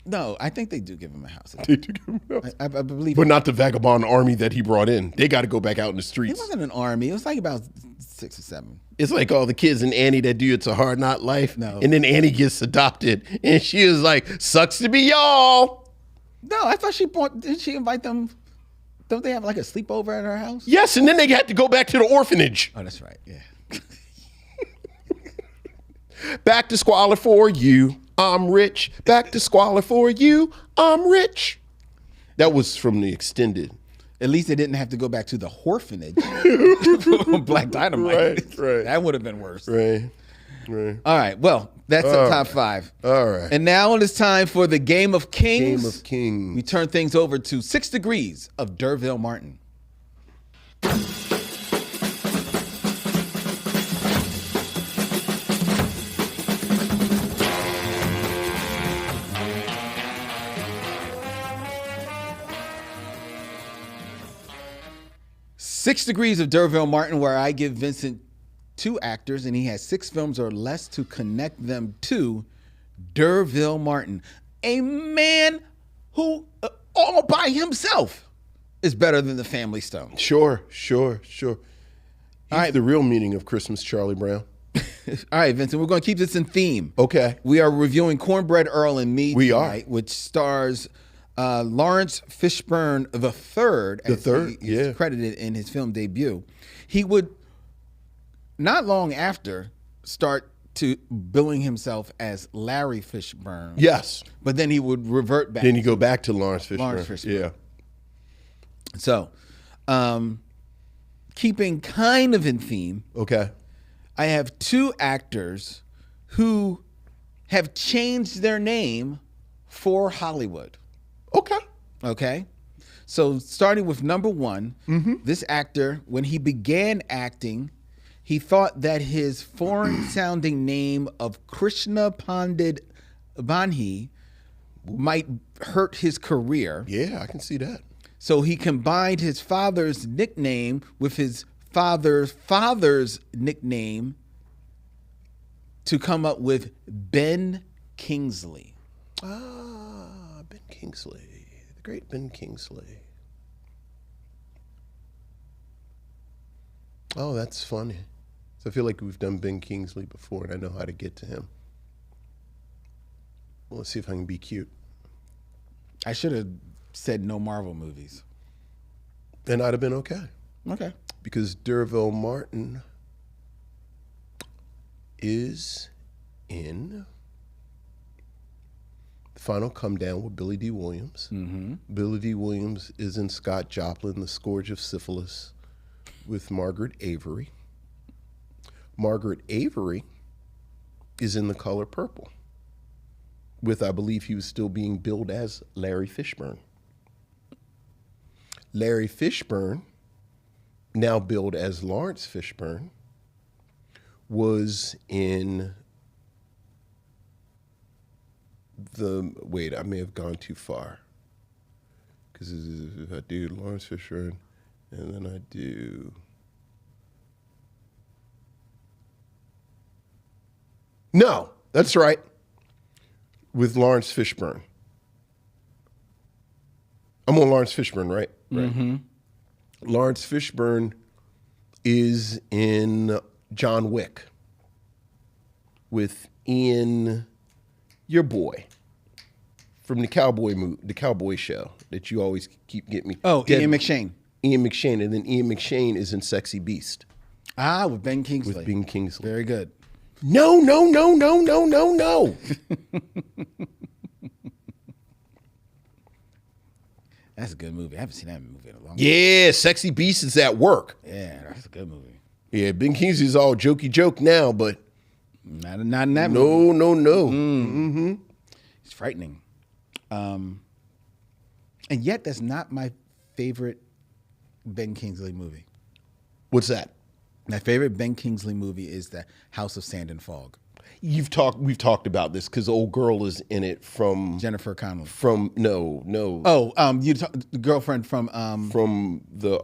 No, I think they do give him a house. They do give him a house. I believe, But not the vagabond army that he brought in. They got to go back out in the it streets. wasn't an army. It was like about 6 or 7. It's like all the kids in Annie that do It's a Hard Not Life. No. And then Annie gets adopted. And she was like, sucks to be y'all. No, I thought didn't she invite them? Don't they have like a sleepover at her house? Yes, and then they had to go back to the orphanage. Oh, that's right. Yeah. Back to squalor for you. I'm rich. Back to squalor for you. I'm rich. That was from the extended. At least they didn't have to go back to the orphanage. Black Dynamite. Right. That would have been worse. Right. All right. Well, that's the top 5. All right. And now it is time for the Game of Kings. Game of Kings. We turn things over to 6 Degrees of D'Urville Martin. 6 Degrees of D'Urville Martin, where I give Vincent 2 actors, and he has 6 films or less to connect them to D'Urville Martin, a man who all by himself is better than the Family Stone. Sure. He's right. the real meaning of Christmas, Charlie Brown. All right, Vincent, we're going to keep this in theme. Okay. We are reviewing Cornbread, Earl, and Me We tonight, which stars Laurence Fishburne III. The third, he is credited in his film debut. He would, not long after, start to billing himself as Larry Fishburne. Yes. But then he would revert back. Then you go back to Laurence Fishburne. Laurence Fishburne. Yeah. So, keeping kind of in theme, Okay. I have 2 actors who have changed their name for Hollywood. Okay? So starting with number 1, this actor, when he began acting, he thought that his foreign-sounding name of Krishna Pandit Banhi might hurt his career. Yeah, I can see that. So he combined his father's nickname with his father's nickname to come up with Ben Kingsley. Ah, Ben Kingsley. The great Ben Kingsley. Oh, that's funny. So I feel like we've done Ben Kingsley before, and I know how to get to him. Well, let's see if I can be cute. I should have said no Marvel movies. Then I'd have been okay. Okay. Because D'Urville Martin is in The Final Come Down with Billy D. Williams. Mm-hmm. Billy D. Williams is in Scott Joplin, The Scourge of Syphilis with Margaret Avery. Margaret Avery is in The Color Purple with, I believe he was still being billed as Larry Fishburne. Larry Fishburne, now billed as Laurence Fishburne, was in wait, I may have gone too far. Because if I do Laurence Fishburne, and then I do... No, that's right. With Laurence Fishburne. I'm on Laurence Fishburne, right? Mm-hmm. Laurence Fishburne is in John Wick with Ian, your boy, from the Cowboy show that you always keep getting me. Oh, Ian McShane. Ian McShane, and then Ian McShane is in Sexy Beast. Ah, with Ben Kingsley. With Ben Kingsley. Very good. No. That's a good movie. I haven't seen that movie in a long time. Yeah, Sexy Beast is at work. Yeah, that's a good movie. Yeah, Ben Kingsley's all jokey joke now, but Not in that movie. no. Mm-hmm. It's frightening. And yet that's not my favorite Ben Kingsley movie. What's that? My favorite Ben Kingsley movie is The House of Sand and Fog. We've talked about this because old girl is in it from Jennifer Connelly. From no. Oh, the girlfriend from From the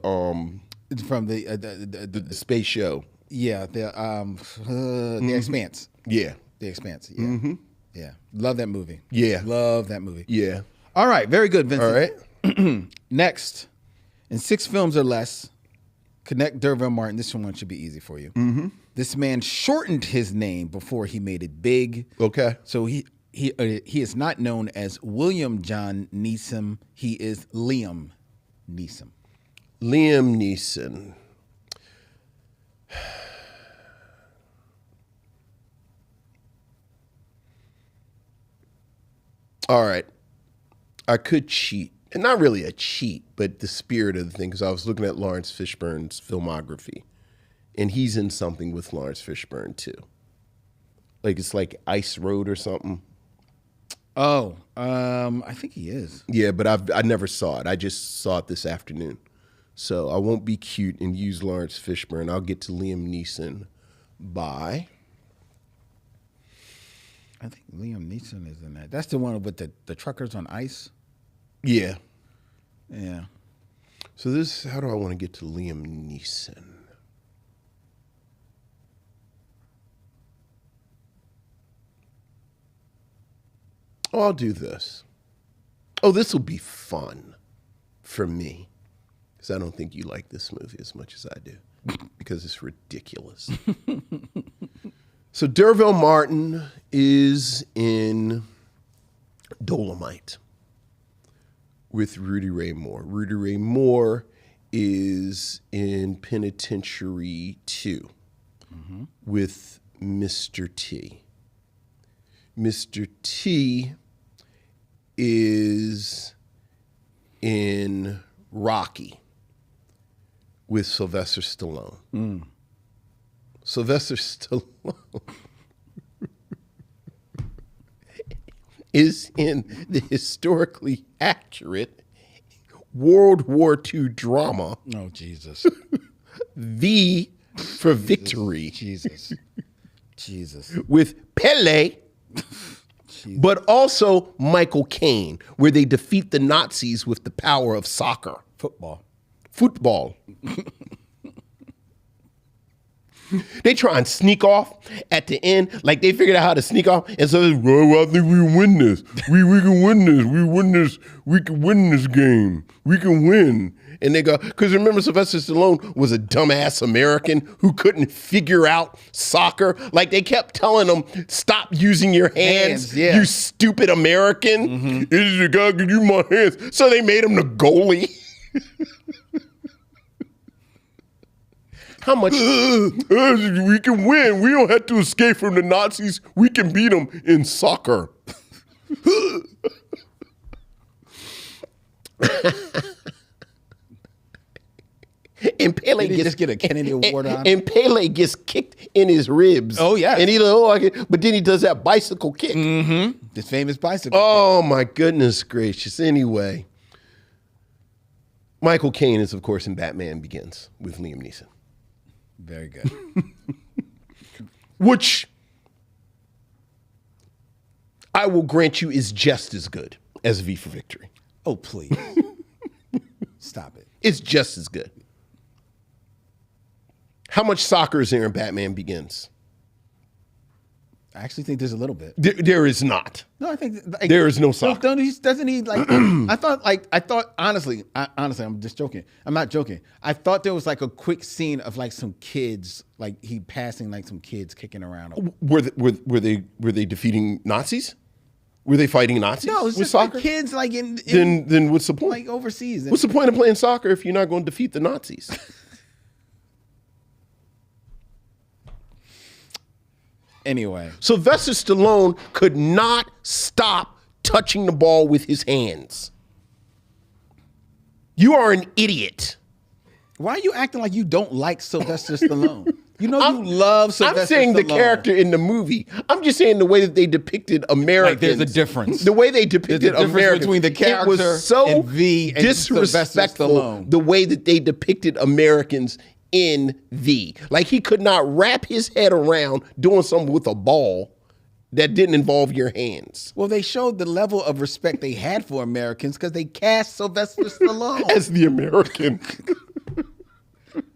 the space show. Yeah, the Expanse. Yeah. The Expanse. Yeah. Yeah. Love that movie. Yeah. Love that movie. Yeah. All right. Very good, Vincent. All right. Next, in 6 films or less, connect D'Urville Martin. This one should be easy for you. This man shortened his name before he made it big. Okay. So he is not known as William John Neeson. He is Liam Neeson. Liam Neeson. All right. I could cheat. And not really a cheat, but the spirit of the thing, because I was looking at Laurence Fishburne's filmography, and he's in something with Laurence Fishburne, too. Like, it's like Ice Road or something. Oh, I think he is. Yeah, but I never saw it. I just saw it this afternoon. So I won't be cute and use Laurence Fishburne. I'll get to Liam Neeson by... I think Liam Neeson is in that. That's the one with the truckers on ice. Yeah. Yeah. So this, how do I want to get to Liam Neeson? Oh, I'll do this. Oh, this will be fun for me. Because I don't think you like this movie as much as I do. Because it's ridiculous. So D'Urville Martin is in Dolomite with Rudy Ray Moore. Rudy Ray Moore is in Penitentiary 2 with Mr. T. Mr. T is in Rocky with Sylvester Stallone. Sylvester Stallone is in the historically accurate World War II drama. Oh, Jesus. V for Victory. Jesus. With Pele, but also Michael Caine, where they defeat the Nazis with the power of soccer. Football. They try and sneak off at the end, like they figured out how to sneak off, and so well, I think we win this. We can win this. We win this. We can win this game. We can win. And they go, because remember, Sylvester Stallone was a dumbass American who couldn't figure out soccer. Like they kept telling him, stop using your hands, you stupid American. It's the guy can use my hands. So they made him the goalie. How much? We can win. We don't have to escape from the Nazis. We can beat them in soccer. And Pele Did he just get a Kennedy Award on? And Pele gets kicked in his ribs. Oh, yeah. And he but then he does that bicycle kick. This famous bicycle. Oh, my goodness gracious. Anyway, Michael Caine is, of course, in Batman Begins with Liam Neeson. Very good. Which I will grant you is just as good as V for Victory. Oh, please. Stop it. It's just as good. How much soccer is there in Batman Begins? I actually think there's a little bit. There is not. No, I think like, there is no soccer. Doesn't he like? I thought honestly, I'm just joking. I'm not joking. I thought there was like a quick scene of like some kids, like he passing like some kids kicking around. Were they defeating Nazis? Were they fighting Nazis? No, it's with just soccer? like kids like in then what's the point? Like overseas. What's the point of playing soccer if you're not going to defeat the Nazis? Anyway. Sylvester Stallone could not stop touching the ball with his hands. You are an idiot. Why are you acting like you don't like Sylvester Stallone? You know you love Sylvester Stallone. I'm saying the character in the movie. I'm just saying the way that they depicted Americans. Like there's a difference. The way they depicted Americans. Between the character it was so and V and disrespectful the way that they depicted Americans in V. Like he could not wrap his head around doing something with a ball that didn't involve your hands. Well, they showed the level of respect they had for Americans because they cast Sylvester Stallone as the American.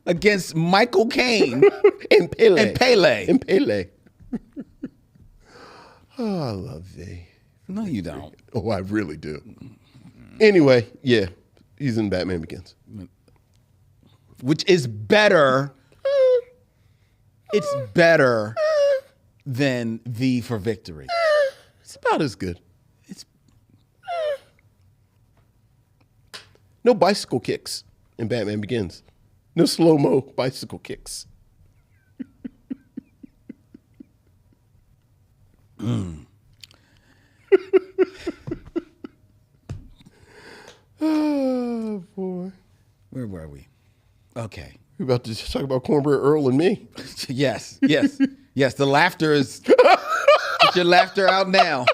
against Michael Caine and Pele. And Pele. Oh, I love thee. No, you don't. Oh, I really do. Anyway, yeah, he's in Batman Begins. Which is better. It's better than V for Victory. It's about as good. It's no bicycle kicks in Batman Begins. No slow-mo bicycle kicks. Oh, boy. Where were we? Okay. We're about to talk about Cornbread Earl and me. Yes. The laughter is. Get your laughter out now.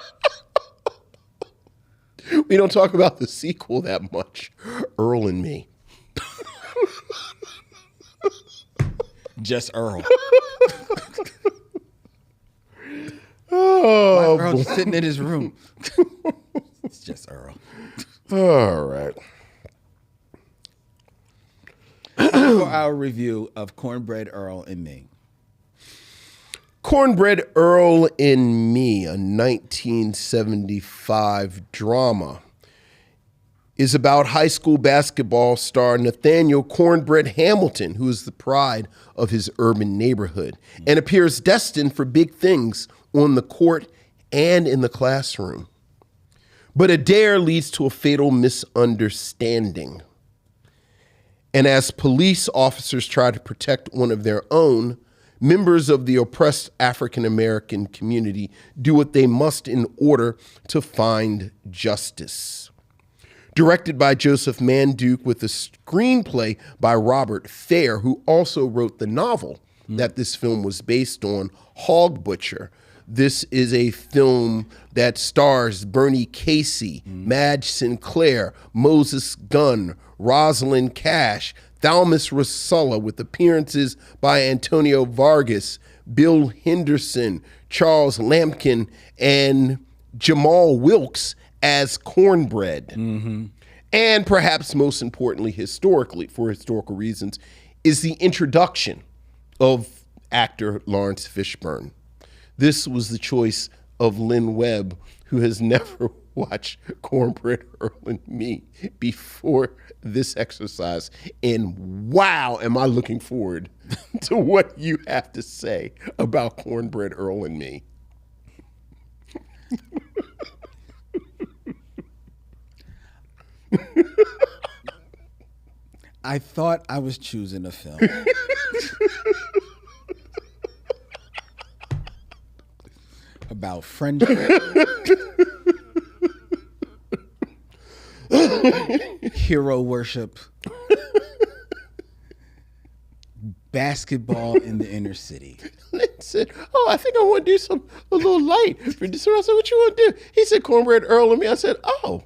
We don't talk about the sequel that much. Earl and me. Just Earl. Oh, Earl just sitting in his room. It's just Earl. All right. For our review of Cornbread Earl and Me. Cornbread Earl and Me, a 1975 drama, is about high school basketball star Nathaniel Cornbread Hamilton, who is the pride of his urban neighborhood and appears destined for big things on the court and in the classroom. But a dare leads to a fatal misunderstanding. And as police officers try to protect one of their own, members of the oppressed African-American community do what they must in order to find justice. Directed by Joseph Manduke with a screenplay by Robert Fair, who also wrote the novel that this film was based on, Hog Butcher. This is a film that stars Bernie Casey, Madge Sinclair, Moses Gunn, Rosalind Cash, Thalmus Russella, with appearances by Antonio Vargas, Bill Henderson, Charles Lampkin, and Jamal Wilkes as Cornbread. And perhaps most importantly, historically, for historical reasons, is the introduction of actor Laurence Fishburne. This was the choice of Lynn Webb, who has never watched Cornbread Earl and Me before this exercise. And wow, am I looking forward to what you have to say about Cornbread Earl and Me. I thought I was choosing a film. About friendship, hero worship, basketball in the inner city. Lynn said, "Oh, I think I want to do a little light for this." I said, "What you want to do?" He said, "Cornbread Earl and Me." I said, "Oh,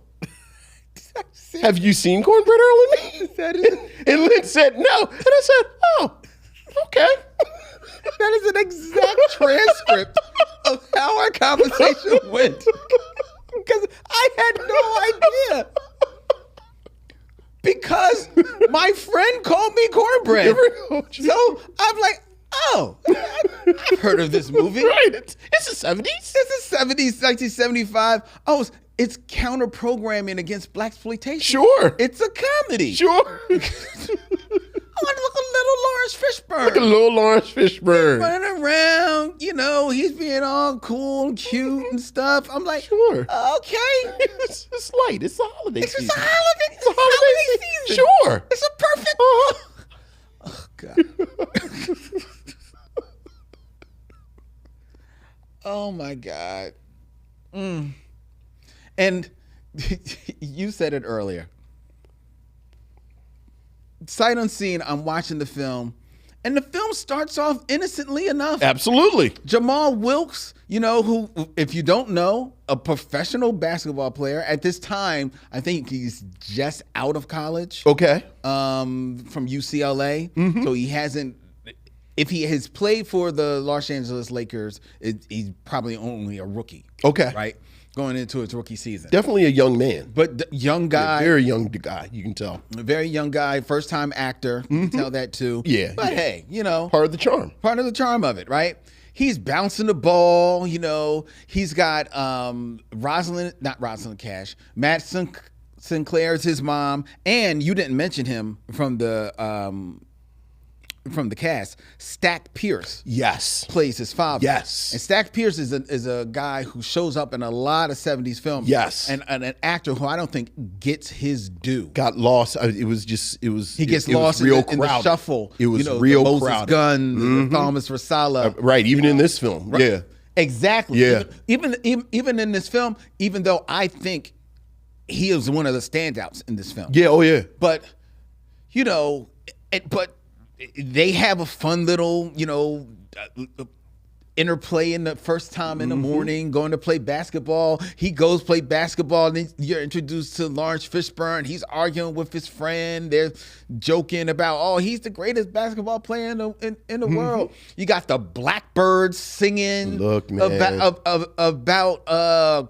have you seen Cornbread Earl and Me?" And Lynn said, "No," and I said, "Oh, okay." That is an exact transcript of how our conversation went. Because I had no idea. Because my friend called me Cornbread. So I'm like, oh, I've heard of this movie. Right. It's the 70s. It's the 70s, 1975. Oh, it's counter programming against blaxploitation. Sure. It's a comedy. Sure. I want to look a little Laurence Fishburne. Look at little Laurence Fishburne. Running around, you know, he's being all cool and cute and stuff. I'm like, sure. Okay. It's light. It's the holiday season. It's a holiday. It's a holiday season. Sure. It's a perfect. Oh, God. Oh, my God. And you said it earlier. Sight unseen, I'm watching the film, and the film starts off innocently enough. Absolutely. Jamal Wilkes, you know, who, if you don't know, a professional basketball player. At this time, I think he's just out of college. Okay. From UCLA. So he hasn't, if he has played for the Los Angeles Lakers, he's probably only a rookie. Okay. Right? going into his rookie season. Definitely a young man. But young guy. Yeah, very young guy, you can tell. A very young guy, first time actor. You can tell that too. Yeah. But hey, part of the charm. Part of the charm of it, right? He's bouncing the ball, He's got not Rosalind Cash, Matt Sinclair's his mom, and you didn't mention him from the cast. Stack Pierce, yes, plays his father. Yes, and Stack Pierce is a guy who shows up in a lot of '70s films. Yes, and an actor who I don't think gets his due. Got lost. He gets lost in the shuffle. It was real Moses crowded. Gunn, Thomas Rasala, right? Even in this film, right. Yeah, exactly. Yeah, even in this film, even though I think he is one of the standouts in this film. Yeah, oh yeah. But they have a fun little, interplay in the first time in the morning, going to play basketball. He goes play basketball, and then you're introduced to Laurence Fishburne. He's arguing with his friend. They're joking about, he's the greatest basketball player in the world. You got the Blackbirds singing about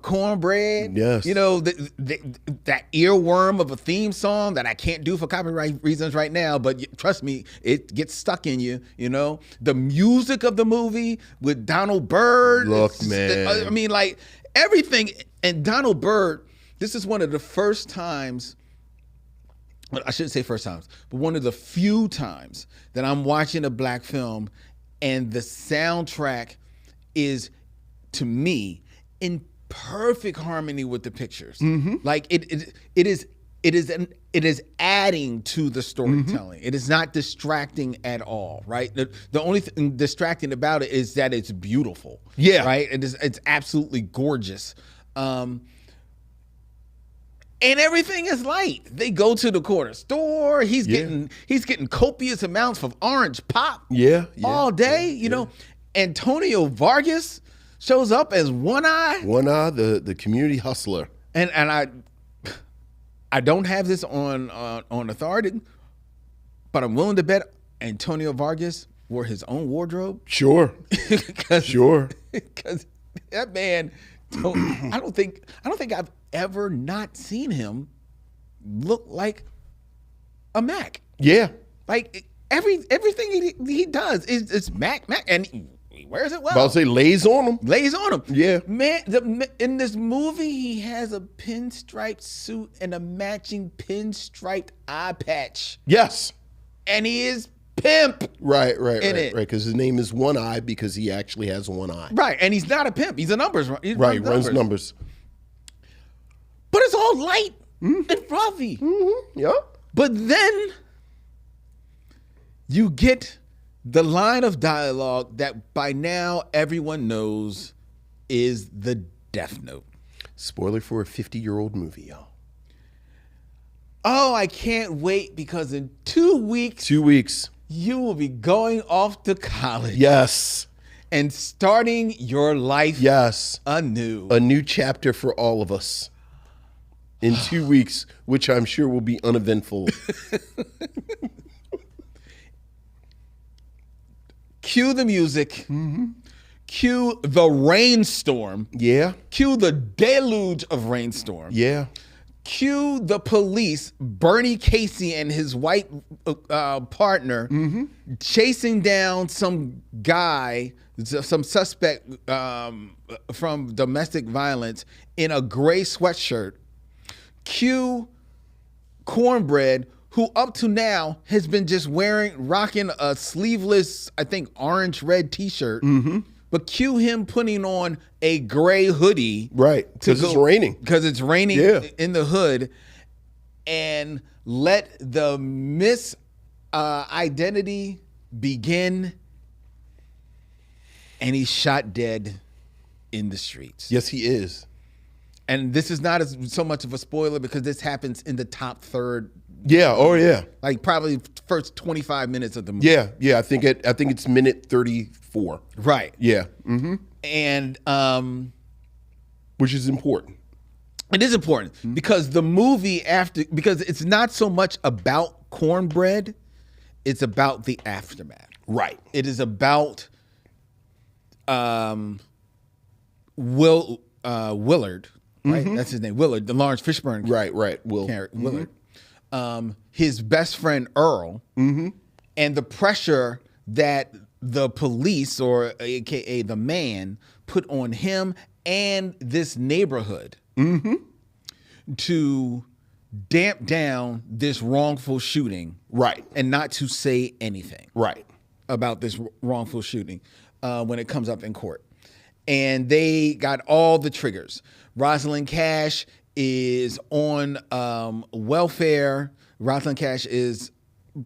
cornbread. Yes. That earworm of a theme song that I can't do for copyright reasons right now, but trust me, it gets stuck in you. The music of the movie with Donald Byrd. Look, man. I mean, like everything. And Donald Byrd, this is one of the first times, I shouldn't say first times, but one of the few times that I'm watching a black film and the soundtrack is, to me, in perfect harmony with the pictures. Like it is adding to the storytelling. It is not distracting at all, right? The only thing distracting about it is that it's beautiful. Yeah. Right? It's absolutely gorgeous. And everything is light. They go to the corner store. He's getting copious amounts of orange pop. All day. Antonio Vargas shows up as One Eye. One Eye, the community hustler. And I don't have this on authority, but I'm willing to bet Antonio Vargas wore his own wardrobe. Sure. Sure. Because that man, I don't think I've ever not seen him look like a Mac. Yeah. Like everything he does is Mac, and he wears it well. I'll say lays on him. Yeah. Man, in this movie, he has a pinstripe suit and a matching pinstriped eye patch. Yes. And he is pimp. Right. Because his name is One Eye because he actually has one eye. Right. And he's not a pimp. He's a numbers. Runs numbers. But it's all light and fluffy. Yeah. But then you get the line of dialogue that by now everyone knows is the Death Note. Spoiler for a 50-year-old movie, y'all. Oh, I can't wait because in 2 weeks. 2 weeks. You will be going off to college. Yes. And starting your life. Yes. Anew. A new chapter for all of us. In 2 weeks, which I'm sure will be uneventful. Cue the music. Cue the rainstorm. Yeah. Cue the deluge of rainstorm. Yeah. Cue the police, Bernie Casey and his white partner, chasing down some guy, some suspect from domestic violence in a gray sweatshirt. Cue Cornbread, who up to now has been just rocking a sleeveless, I think, orange-red t-shirt. But cue him putting on a gray hoodie. Right, because it's raining. Because it's raining in the hood. And let the misidentity begin. And he's shot dead in the streets. Yes, he is. And this is not so much of a spoiler because this happens in the top third. Yeah. Oh, yeah. Like probably first 25 minutes of the movie. Yeah. Yeah. I think it's minute 34. Right. Yeah. And which is important. It is important because the movie because it's not so much about Cornbread, it's about the aftermath. Right. It is about Will Willard, right? That's his name, Willard, the Laurence Fishburne. Right. Willard. His best friend Earl, and the pressure that the police, or AKA the man, put on him and this neighborhood to damp down this wrongful shooting, Right. and not to say anything Right. about this wrongful shooting when it comes up in court. And they got all the triggers. Rosalind Cash is on welfare. Rosalind Cash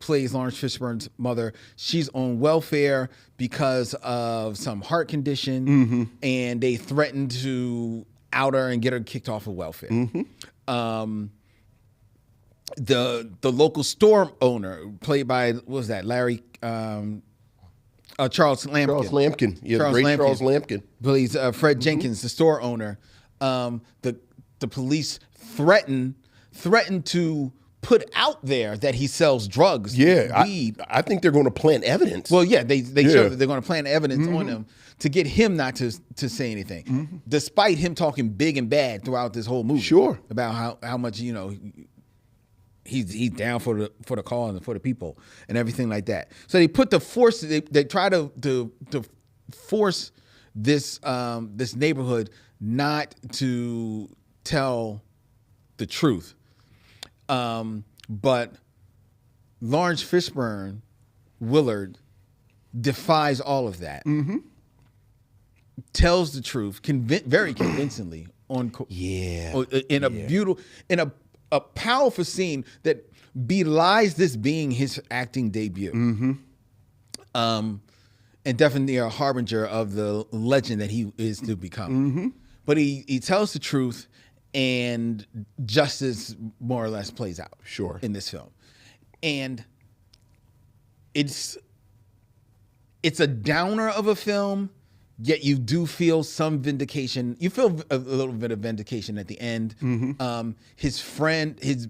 plays Laurence Fishburne's mother. She's on welfare because of some heart condition, and they threatened to out her and get her kicked off of welfare. The local store owner, played by, what was that, Larry Charles Lampkin. Charles Lampkin. Yeah, Charles great Lampkin. Charles Lampkin. Plays Fred Jenkins, the store owner. The police threaten to put out there that he sells drugs, weed. I think they're going to plant evidence. Well, yeah, they show that they're going to plant evidence on him to get him not to say anything, despite him talking big and bad throughout this whole movie. Sure. About how much, he's down for the cause and for the people and everything like that. So they put the force. They try to force this this neighborhood not to tell the truth. But Laurence Fishburne, Willard, defies all of that. Tells the truth very convincingly in a powerful scene that belies this being his acting debut. And definitely a harbinger of the legend that he is to become. But he tells the truth, and justice more or less plays out. Sure. In this film. And it's a downer of a film, yet you do feel some vindication. You feel a little bit of vindication at the end. His friend, his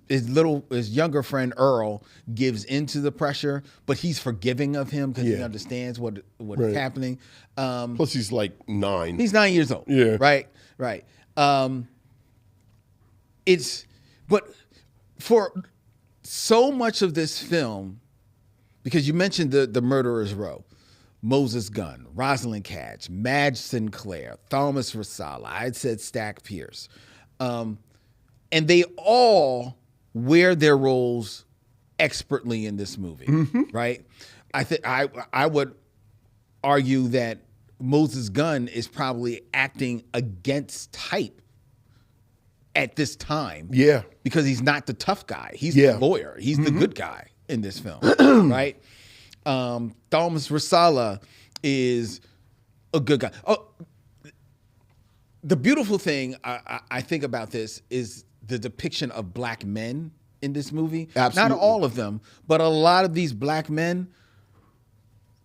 younger friend Earl, gives into the pressure, but he's forgiving of him because he understands what is happening. Plus, he's like 9. He's 9 years old. Yeah. Right. But for so much of this film, because you mentioned the murderer's row, Moses Gunn, Rosalind Cash, Madge Sinclair, Thomas Rasala, I had said Stack Pierce, and they all wear their roles expertly in this movie, right? I would argue that Moses Gunn is probably acting against type at this time. Yeah. Because he's not the tough guy. He's the lawyer. He's the good guy in this film, right? Thomas Rasala is a good guy. Oh, the beautiful thing I think about this is the depiction of black men in this movie. Absolutely. Not all of them, but a lot of these black men.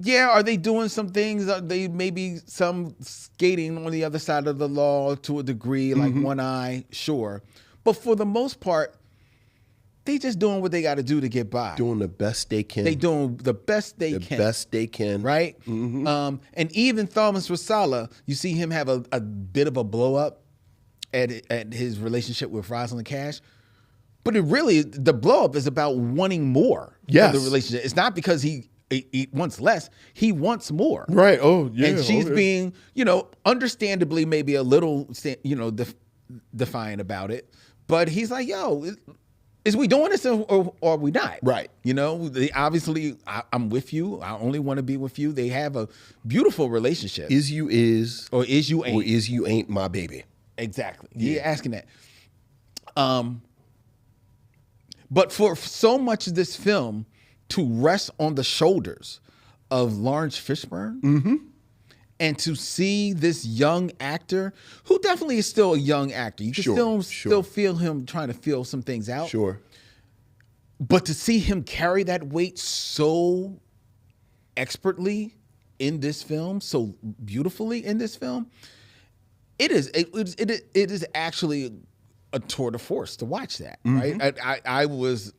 Yeah, are they doing some things? Are they maybe some skating on the other side of the law to a degree, like One Eye? Sure. But for the most part, they just doing what they got to do to get by. Doing the best they can. They doing the best they can. The best they can. Right? And even Thomas Rasala, you see him have a bit of a blow up at his relationship with Rosalind Cash. But the blow up is about wanting more for the relationship. It's not because he wants less. He wants more. Right. Oh, yeah. And she's being, understandably maybe a little, defiant about it. But he's like, yo, is we doing this or are we not? Right. They obviously, I'm with you. I only want to be with you. They have a beautiful relationship. Is you is. Or is you ain't. Or is you ain't my baby. Exactly. Yeah. You're asking that. But for so much of this film to rest on the shoulders of Laurence Fishburne and to see this young actor, who definitely is still a young actor. You can still feel him trying to feel some things out. Sure. But to see him carry that weight so expertly in this film, so beautifully in this film, it is actually a tour de force to watch that, right? I was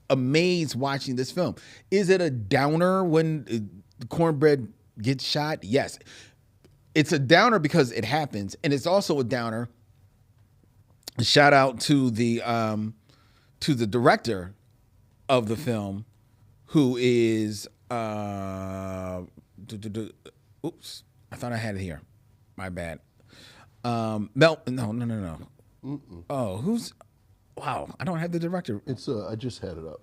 amazed watching this film. Is it a downer when Cornbread gets shot? Yes. it's a downer because it happens, and it's also a downer. Shout out to the director of the film, who is oops, I thought I had it here. My bad. No. Mm-mm. Oh, who's? Wow, I don't have the director. It's I just had it up.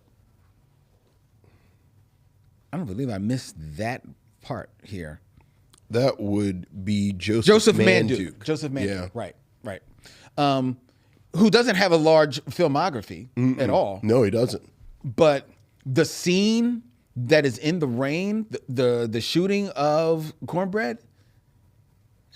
I don't believe I missed that part here. That would be Joseph Manduke. Joseph Manduke. Yeah. Right. Who doesn't have a large filmography at all. No, he doesn't. But the scene that is in the rain, the shooting of Cornbread,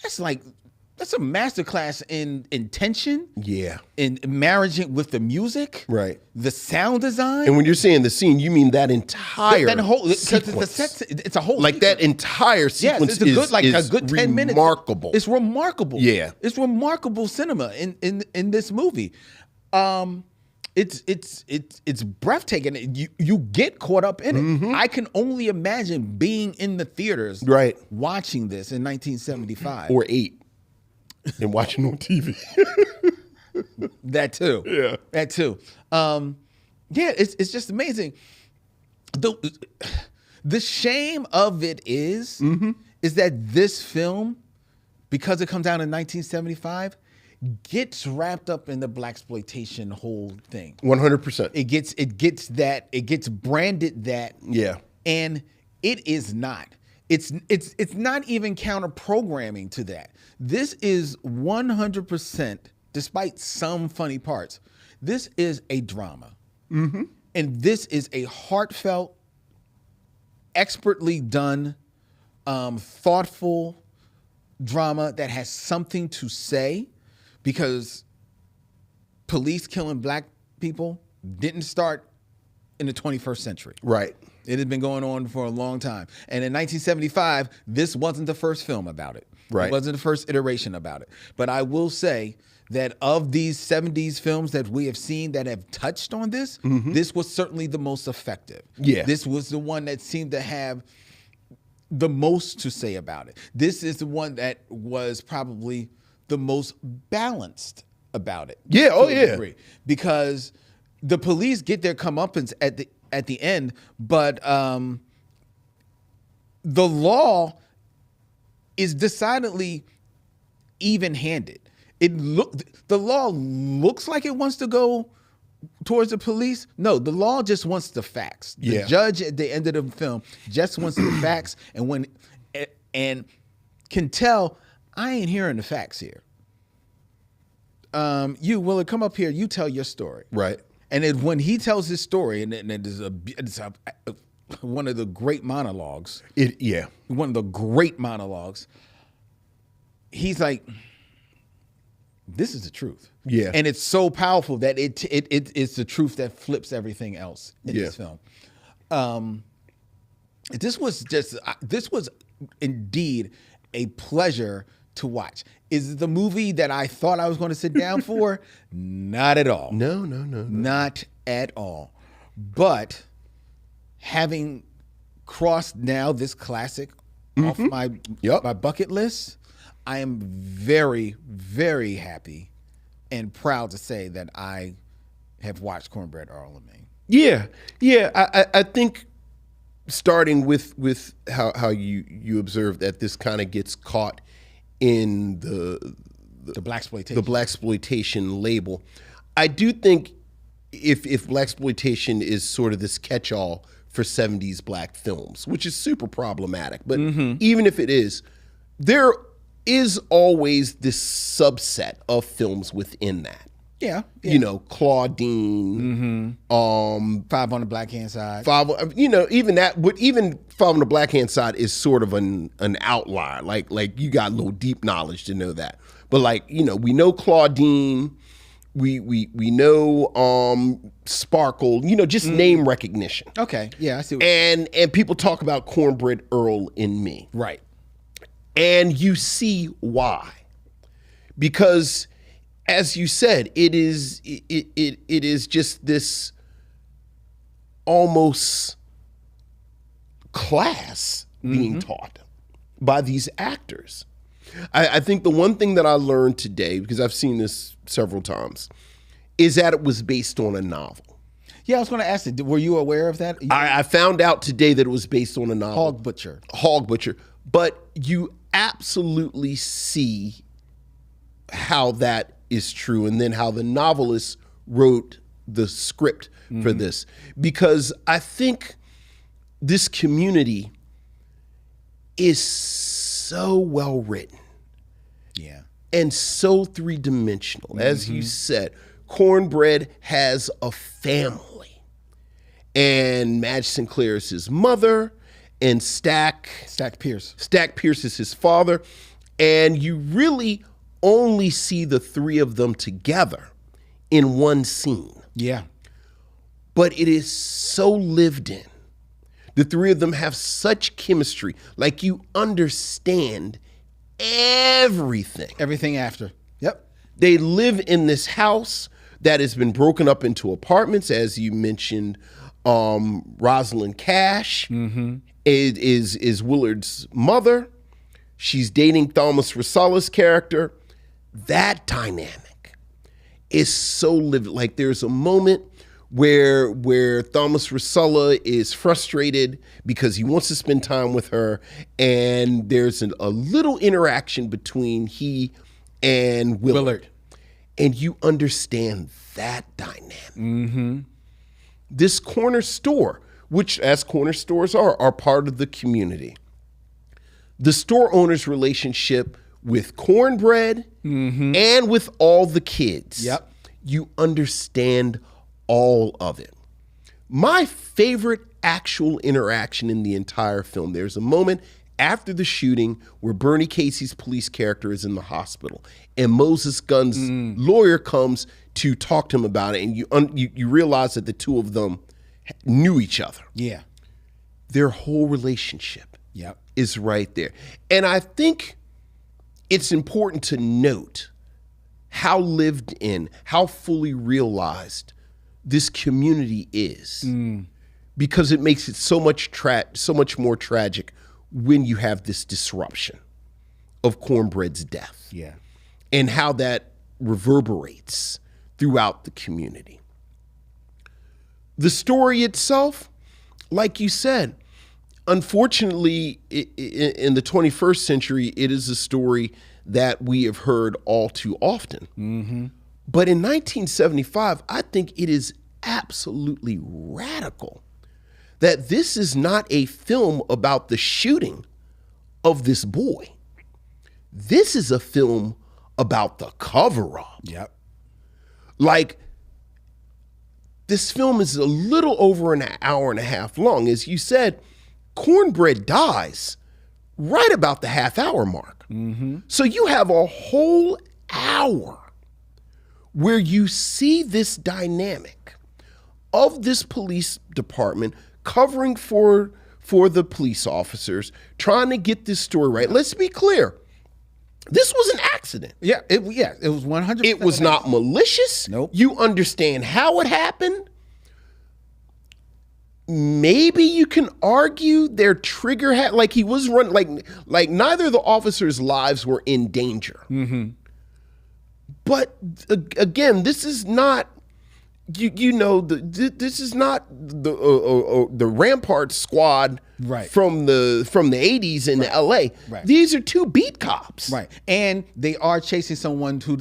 that's a masterclass in tension. Yeah. In marriage with the music. Right. The sound design. And when you're saying the scene, you mean that entire that whole sequence. It's a whole like sequence. that entire sequence it's a good 10 minutes. Remarkable. It's remarkable. Yeah. It's remarkable cinema in this movie. It's breathtaking. You get caught up in it. Mm-hmm. I can only imagine being in the theaters watching this in 1975. Or 8. And watching on TV. That too. Yeah. That too. It's just amazing. The shame of it is that this film, because it comes out in 1975, gets wrapped up in the blaxploitation whole thing. 100%. It gets branded that. Yeah. And it is not. It's not even counter programming to that. This is 100%, despite some funny parts, this is a drama. Mm-hmm. And this is a heartfelt, expertly done, thoughtful drama that has something to say, because police killing black people didn't start in the 21st century. Right. It had been going on for a long time. And in 1975, this wasn't the first film about it. Right. It wasn't the first iteration about it. But I will say that of these 70s films that we have seen that have touched on this, this was certainly the most effective. Yeah. This was the one that seemed to have the most to say about it. This is the one that was probably the most balanced about it. Yeah, oh yeah. Degree. Because the police get their comeuppance at the end, but the law is decidedly even-handed. The law looks like it wants to go towards the police. No, the law just wants the facts. The judge at the end of the film just wants the facts, and can tell, I ain't hearing the facts here. Will it come up here? You tell your story. Right. And then when he tells his story, and it is one of the great monologues. One of the great monologues. He's like, this is the truth. Yeah. And it's so powerful that it's the truth that flips everything else in this film. This was indeed a pleasure to watch. Is it the movie that I thought I was going to sit down for? Not at all. No. Not at all. But having crossed now this classic off my bucket list, I am very, very happy and proud to say that I have watched Cornbread, Earl, and Me. Yeah. I think starting with how you observe that this kind of gets caught in the blaxploitation label. I do think if blaxploitation is sort of this catch-all for 70s black films, which is super problematic, but even if it is, there is always this subset of films within that. Yeah. You know, Claudine, 5 on the Black Hand Side. Even that, but even 5 on the Black Hand Side is sort of an outlier. Like you got a little deep knowledge to know that. But we know Claudine, we know Sparkle, just name recognition. Okay. Yeah, I see. And people talk about Cornbread, Earl, and Me. Right. And you see why. Because, as you said, it is just this almost class being taught by these actors. I think the one thing that I learned today, because I've seen this several times, is that it was based on a novel. Yeah, I was going to ask you, were you aware of that? I found out today that it was based on a novel. Hog Butcher. But you absolutely see how that is true, and then how the novelist wrote the script for this. Because I think this community is so well written. Yeah. And so three-dimensional. As you said, Cornbread has a family. And Madge Sinclair is his mother, and Stack Pierce is his father. And you really only see the three of them together in one scene. Yeah. But it is so lived in. The three of them have such chemistry. Like, you understand everything. Everything after. Yep. They live in this house that has been broken up into apartments, as you mentioned. Rosalind Cash is Willard's mother. She's dating Thomas Russola's character. That dynamic is so lived. Like, there's a moment where Thomas Russola is frustrated because he wants to spend time with her, and there's a little interaction between he and Willard. And you understand that dynamic. This corner store, which, as corner stores are part of the community. The store owner's relationship with Cornbread and with all the kids. Yep. You understand all of it. My favorite actual interaction in the entire film, there's a moment after the shooting where Bernie Casey's police character is in the hospital, and Moses Gunn's lawyer comes to talk to him about it, and you realize that the two of them knew each other. Yeah. Their whole relationship is right there. And I think it's important to note how lived in, how fully realized this community is, because it makes it so much more tragic when you have this disruption of Cornbread's death. Yeah. And how that reverberates throughout the community. The story itself, like you said, unfortunately, in the 21st century, it is a story that we have heard all too often. But in 1975, I think it is absolutely radical that this is not a film about the shooting of this boy. This is a film about the cover-up. Yep. Like, this film is a little over an hour and a half long. As you said, Cornbread dies right about the half-hour mark. So you have a whole hour where you see this dynamic of this police department covering for the police officers, trying to get this story right. Let's be clear. This was an accident. Yeah, it was 100%. It was not malicious. Nope. You understand how it happened. Maybe you can argue their trigger had, like, he was running, like neither of the officers' lives were in danger. But again, this is not, this is not the Rampart squad from the 80s in LA. Right. These are two beat cops. Right. And they are chasing someone who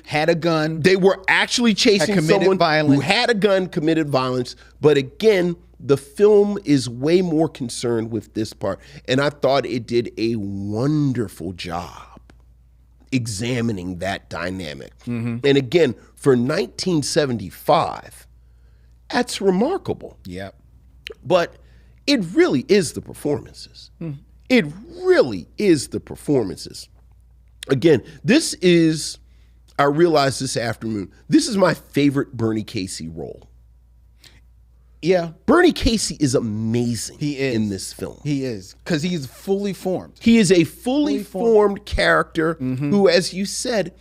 had a gun. They were actually chasing someone who had a gun, committed violence. But again, the film is way more concerned with this part. And I thought it did a wonderful job examining that dynamic. And again, for 1975, that's remarkable. Yep. But it really is the performances. It really is the performances. Again, this is, I realized this afternoon, this is my favorite Bernie Casey role. Yeah. Bernie Casey is amazing in this film. He is, because he's fully formed. He is a fully formed character who, as you said,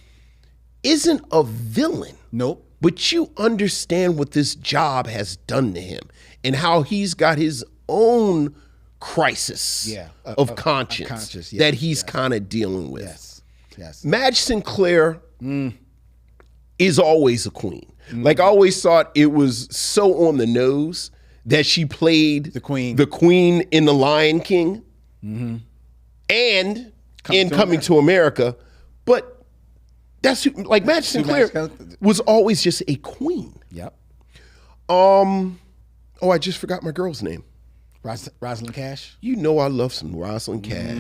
isn't a villain. Nope. But you understand what this job has done to him and how he's got his own crisis of conscience, yes, that he's kind of dealing with. Yes. Madge Sinclair is always a queen. Like, I always thought it was so on the nose that she played the queen in The Lion King and in Coming to America. But that's like Madge Sinclair was always just a queen. Yep. Oh, I just forgot my girl's name. Rosalind Cash. You know I love some Rosalind Cash.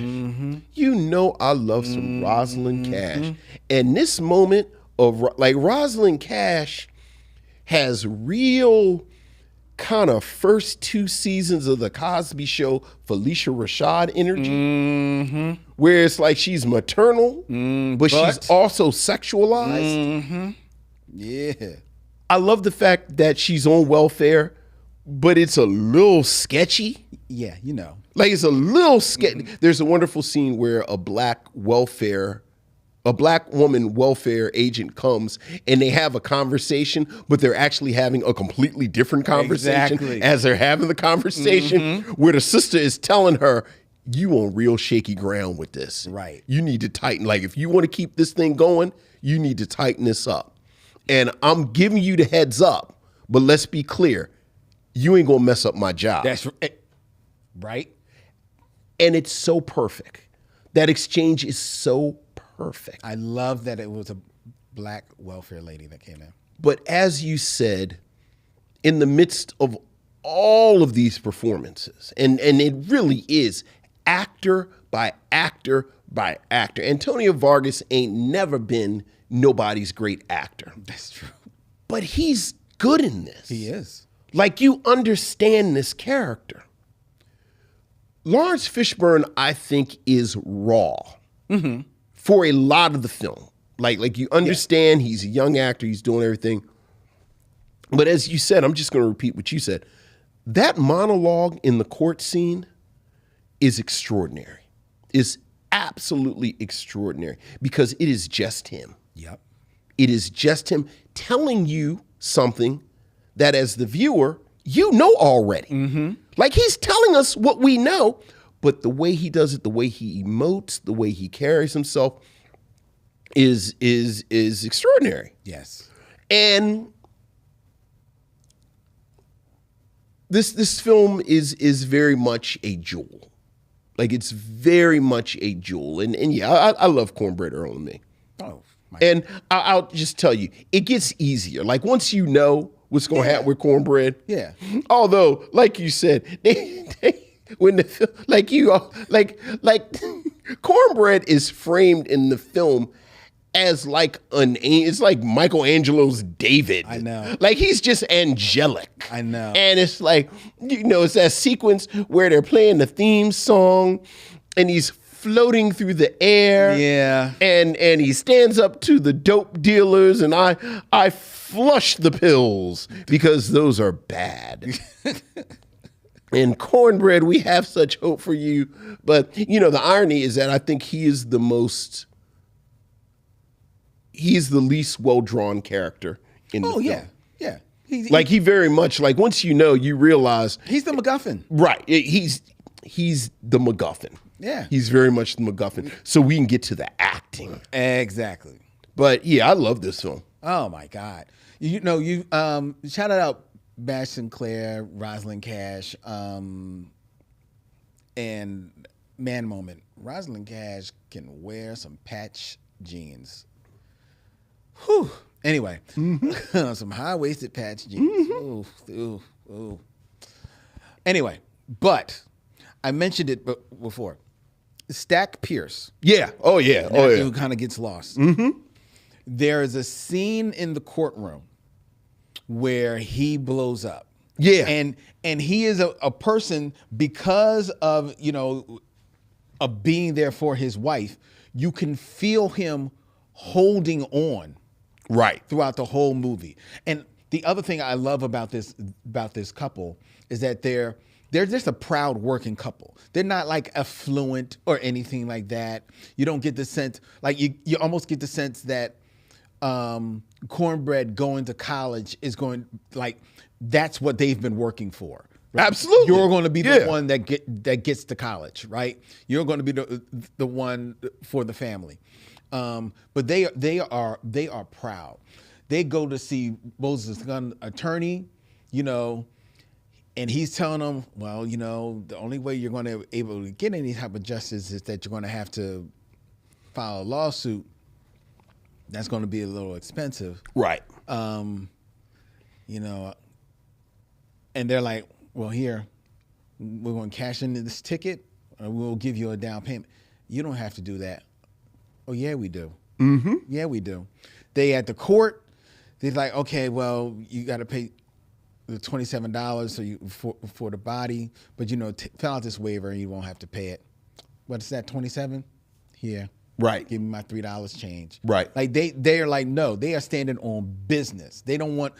You know I love some Rosalind Cash. And this moment of, like, Rosalind Cash has real kind of first 2 seasons of The Cosby Show Felicia Rashad energy, where it's like she's maternal, but she's also sexualized. Yeah. I love the fact that she's on welfare, but it's a little sketchy. Yeah, you know. Like, it's a little sketchy. There's a wonderful scene where a black woman welfare agent comes and they have a conversation, but they're actually having a completely different conversation as they're having the conversation, where the sister is telling her, you on real shaky ground with this. Right. You need to tighten. Like, if you want to keep this thing going, you need to tighten this up. And I'm giving you the heads up, but let's be clear. You ain't gonna mess up my job. That's right. And it's so perfect. That exchange is so perfect. I love that it was a black welfare lady that came in. But as you said, in the midst of all of these performances, and it really is actor by actor by actor. Antonio Vargas ain't never been nobody's great actor. That's true. But he's good in this. He is. Like, you understand this character. Laurence Fishburne, I think, is raw for a lot of the film. Like you understand he's a young actor, he's doing everything. But as you said, I'm just going to repeat what you said. That monologue in the court scene is extraordinary. Is absolutely extraordinary because it is just him. Yep. It is just him telling you something that, as the viewer, you know already. Like, he's telling us what we know, but the way he does it, the way he emotes, the way he carries himself is extraordinary. Yes. And this film is very much a jewel. Like, it's very much a jewel. And yeah, I love Cornbread Earl and Me. Oh, and I'll just tell you, it gets easier. Like, once you know what's going to happen with Cornbread. Yeah. Although, like you said, Cornbread is framed in the film as like it's like Michelangelo's David. I know. Like, he's just angelic. I know. And it's like, it's that sequence where they're playing the theme song and he's floating through the air. Yeah. And he stands up to the dope dealers, and I flush the pills because those are bad. And Cornbread, we have such hope for you. But, the irony is that I think he's the least well-drawn character in the film. Yeah. He very much, like, once you realize. He's the MacGuffin. Right. He's the MacGuffin. Yeah. He's very much the MacGuffin. So we can get to the acting. Exactly. But yeah, I love this film. Oh my God. You shouted out Madge Sinclair, Rosalind Cash, and Man Moment. Rosalind Cash can wear some patch jeans. Whew. Anyway, some high-waisted patch jeans. Ooh. Anyway, but I mentioned it before. Stack Pierce. Yeah. Oh, yeah. Who kind of gets lost. There is a scene in the courtroom where he blows up. Yeah. And he is a person, because of, of being there for his wife, you can feel him holding on. Right. Throughout the whole movie. And the other thing I love about this couple is that they're just a proud working couple. They're not like affluent or anything like that. You don't get the sense, like you almost get the sense that Cornbread going to college is going, like, that's what they've been working for Absolutely. You're going to be the one that gets to college, right? You're going to be the one for the family. But they are proud. They go to see Moses' gun attorney, and he's telling them, well, the only way you're going to be able to get any type of justice is that you're going to have to file a lawsuit. That's going to be a little expensive. Right. And they're like, well, here, we're going to cash in this ticket, or we'll give you a down payment. You don't have to do that. Oh, yeah, we do. Mm-hmm. Yeah, we do. They at the court, they're like, okay, well, you got to pay the $27 for the body, but fill out this waiver and you won't have to pay it. What is that, $27? Yeah. Right. Give me my $3 change. Right. Like they are like, no, they are standing on business. They don't want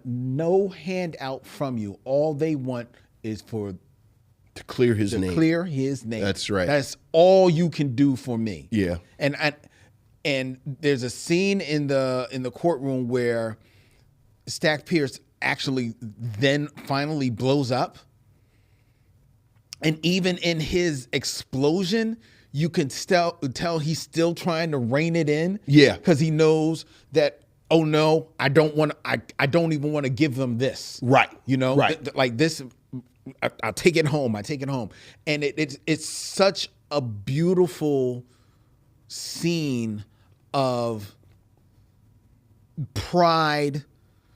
no handout from you. All they want is to clear his name. Clear his name. That's right. That's all you can do for me. Yeah. And there's a scene in the courtroom where Stack Pierce actually then finally blows up. And even in his explosion, you can tell he's still trying to rein it in. Yeah. Because he knows that, oh no, I don't even want to give them this. Right. Right. Like this, I'll take it home. And it's such a beautiful scene of pride,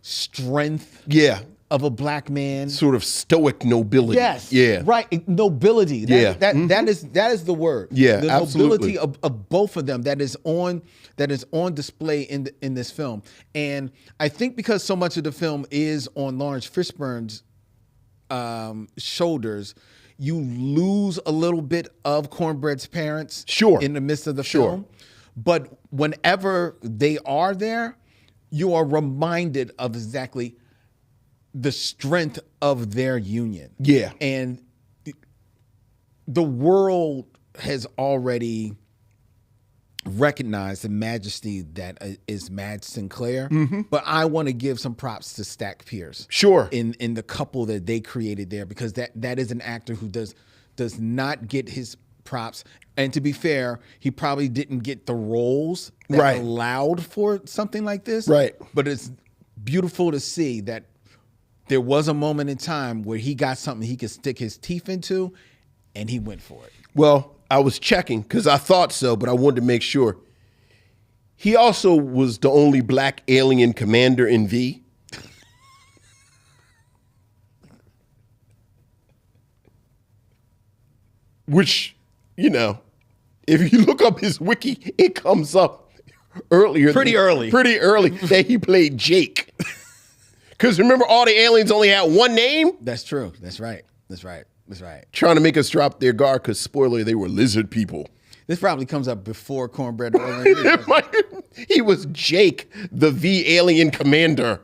strength. Yeah. Of a black man. Sort of stoic nobility. Yes. Yeah. Right. Nobility. That is the word. Yeah. The absolutely. nobility of both of them that is on display in this film. And I think because so much of the film is on Laurence Fishburne's shoulders, you lose a little bit of Cornbread's parents. Sure. In the midst of the film. But whenever they are there, you are reminded of exactly the strength of their union. Yeah. And the world has already recognized the majesty that is Madge Sinclair. Mm-hmm. But I want to give some props to Stack Pierce. Sure. In the couple that they created there, because that is an actor who does not get his props. And to be fair, he probably didn't get the roles that allowed for something like this. Right. But it's beautiful to see that there was a moment in time where he got something he could stick his teeth into, and he went for it. Well, I was checking because I thought so, but I wanted to make sure. He also was the only black alien commander in V. Which, if you look up his wiki, it comes up Pretty early that he played Jake. Because remember, all the aliens only had one name? That's true. That's right. Trying to make us drop their guard because, spoiler, they were lizard people. This probably comes up before Cornbread. He was Jake, the V alien commander.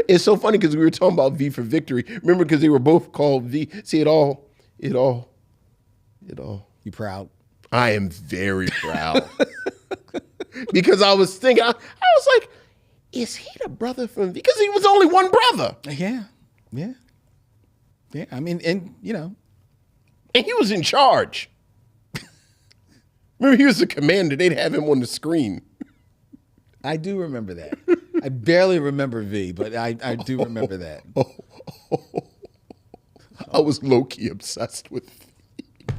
It's so funny because we were talking about V for Victory. Remember, because they were both called V. See, it all. You proud? I am very proud. Because I was thinking, I was like, is he the brother from V? Because he was only one brother. Yeah. I mean, and he was in charge. Remember, he was the commander. They'd have him on the screen. I do remember that. I barely remember V, but I do remember that. I was low-key obsessed with V.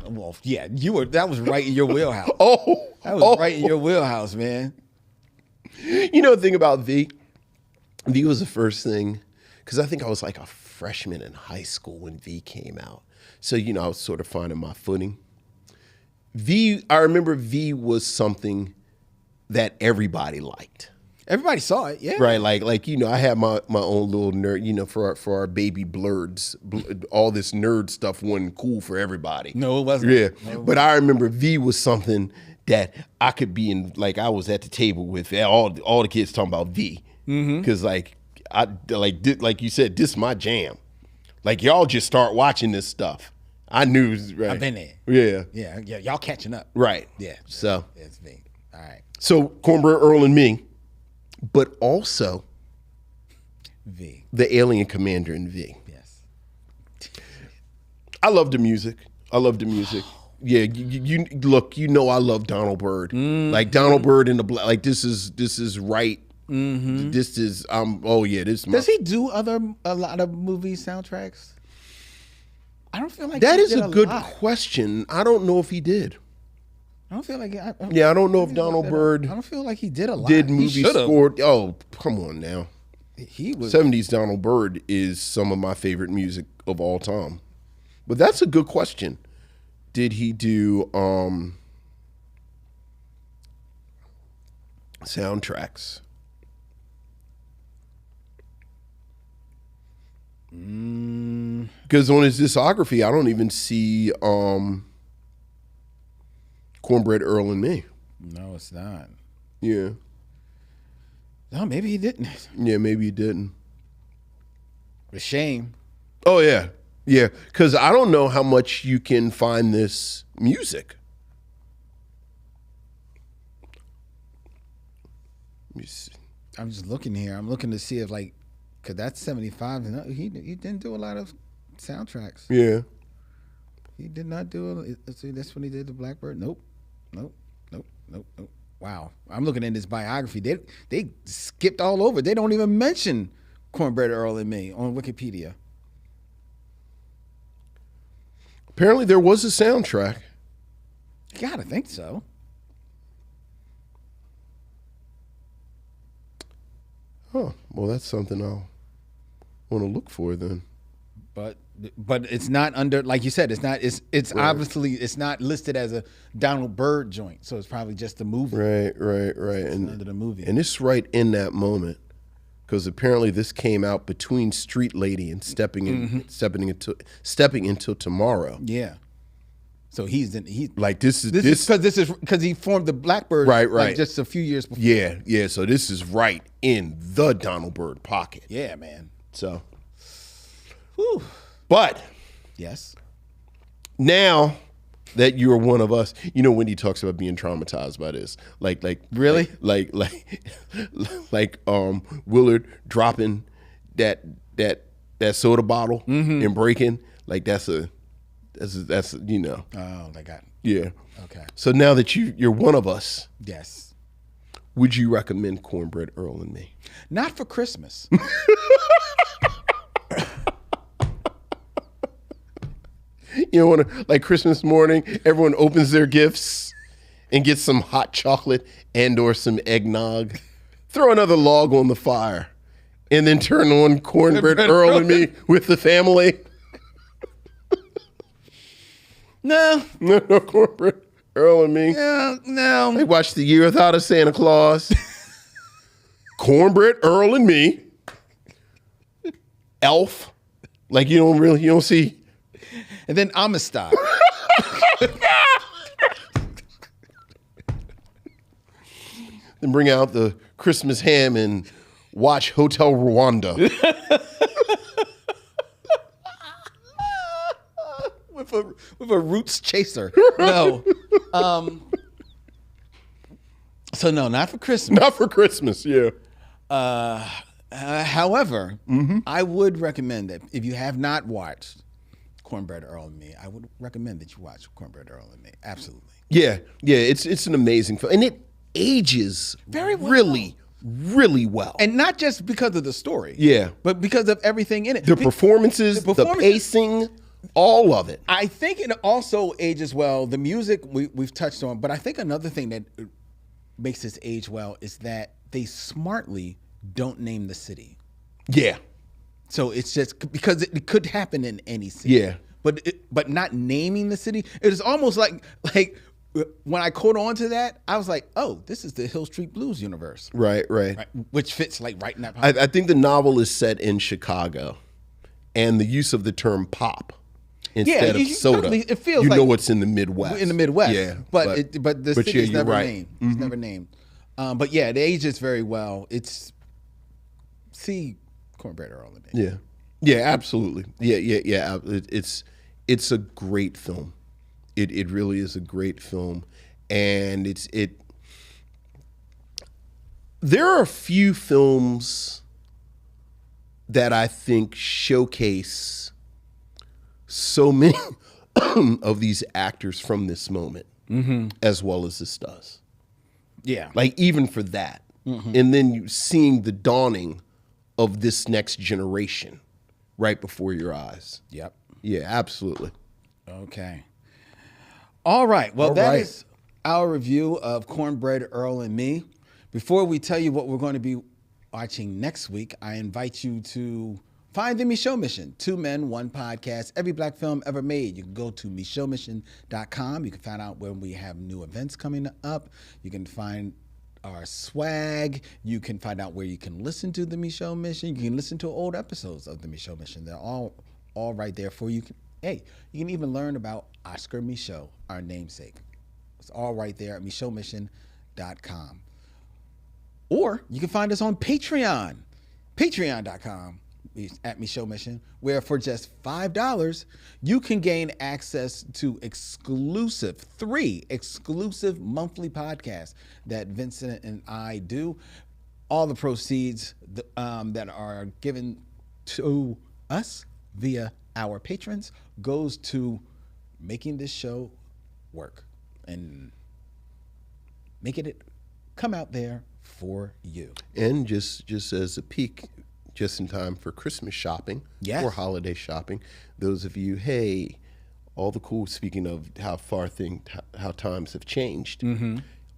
Well, yeah, that was right in your wheelhouse. That was right in your wheelhouse, man. The thing about V was the first thing, because I think I was like a freshman in high school when V came out. So, I was sort of finding my footing. I remember V was something that everybody liked. Everybody saw it, yeah. Right, like I had my own little nerd, for our baby blurs. All this nerd stuff wasn't cool for everybody. No, it wasn't. Yeah, No. But I remember V was something that I could be in. Like I was at the table with all the kids talking about V, because like you said, this is my jam. Like y'all just start watching this stuff. I knew. Right. I've been there. Yeah. Yeah. Y'all catching up. Right. Yeah. So it's me. All right. So Cornbread, Earl, and me. But also, V. The alien commander in V. Yes. I love the music. Yeah, you look. You know I love Donald Byrd. Like Donald Byrd in the black. Like this is right. This is oh yeah. This Does he do a lot of movie soundtracks? I don't feel like that he is did a good lot. question. I don't know if he did. I don't feel like I don't know if Donald Byrd I don't feel like he did a lot. did movie score. Oh, come on now. He was 70s Donald Byrd is some of my favorite music of all time. But that's a good question. Did he do soundtracks? Because on his discography, I don't even see Cornbread, Earl, and Me. No, it's not. Yeah. No, maybe he didn't. Yeah, maybe he didn't. A shame. Oh, yeah. Yeah, because I don't know how much you can find this music. Let me see. I'm just looking here. I'm looking to see if because that's 75. And he didn't do a lot of soundtracks. Yeah. He did not do it. Let's see, that's when he did the Blackbird. Nope. Wow. I'm looking at his biography. They skipped all over. They don't even mention Cornbread, Earl, and Me on Wikipedia. Apparently there was a soundtrack. You gotta think so. Huh. Well, that's something I'll want to look for then. But it's not under, like you said, it's not. It's Right. obviously it's not listed as a Donald Byrd joint, so it's probably just the movie. Right. And Under the movie. And it's right in that moment, because apparently this came out between Street Lady and Stepping into Tomorrow. Yeah. So he's Like this is because he formed the Blackbird Right. like just a few years before. Yeah. So this is right in the Donald Byrd pocket. Yeah, man. So, Whew. but Yes. now that you're one of us, you know, Wendy talks about being traumatized by this. Like Really? like Willard dropping that soda bottle and breaking. Like that's you know. Oh my God. Yeah. Okay. So now that you're one of us, Yes. would you recommend Cornbread, Earl, and Me? Not for Christmas. You know, like Christmas morning, everyone opens their gifts and gets some hot chocolate and or some eggnog. Throw another log on the fire and then turn on Cornbread, Earl, and Me with the family. No. No, Cornbread, Earl, and Me. No. They watch The Year Without a Santa Claus. Cornbread, Earl, and Me. Elf. Like you don't see. And then Amistad. Then bring out the Christmas ham and watch Hotel Rwanda. with a roots chaser. No. So no, not for Christmas. Not for Christmas, yeah. However, I would recommend that if you have not watched Cornbread, Earl, and Me, I would recommend that you watch Cornbread, Earl, and Me. Absolutely. Yeah, it's an amazing film. And it ages Very well. really well. And not just because of the story. Yeah. But because of everything in it. The performances, the pacing, all of it. I think it also ages well. The music we've touched on, but I think another thing that makes this age well is that they smartly don't name the city. Yeah. So it's just because it could happen in any city. Yeah. But not naming the city, it is almost like when I caught on to that, I was like, oh, this is the Hill Street Blues universe. Right. Which fits like right in that pocket. I think the novel is set in Chicago, and the use of the term pop instead of soda, it feels you like know what's in the Midwest. In the Midwest. Yeah. But the city is never right. named. It's never named. But yeah, it ages very well. See Cornbread, Earl, and Me. Yeah. Yeah, absolutely. Yeah. It's a great film. It really is a great film. And there are a few films that I think showcase so many of these actors from this moment, as well as this does. Yeah. Like, even for that. And then you seeing the dawning of this next generation right before your eyes. Yep. Yeah, absolutely. Okay. All right. Well, that is our review of Cornbread, Earl, and Me. Before we tell you what we're going to be watching next week, I invite you to find the Micheaux Mission, 2 men, 1 podcast, every black film ever made. You can go to micheauxmission.com. You can find out when we have new events coming up. You can find our swag. You can find out where you can listen to the Micheaux Mission. You can listen to old episodes of the Micheaux Mission. They're all right there for you. You can even learn about Oscar Micheaux, our namesake. It's all right there at micheauxmission.com. Or you can find us on Patreon, patreon.com at Micheaux Mission, where for just $5, you can gain access to 3 exclusive monthly podcasts that Vincent and I do. All the proceeds that are given to us via our patrons goes to making this show work and making it come out there for you. And just as a peek, just in time for Christmas shopping or holiday shopping, those of you, all the cool, speaking of how times have changed,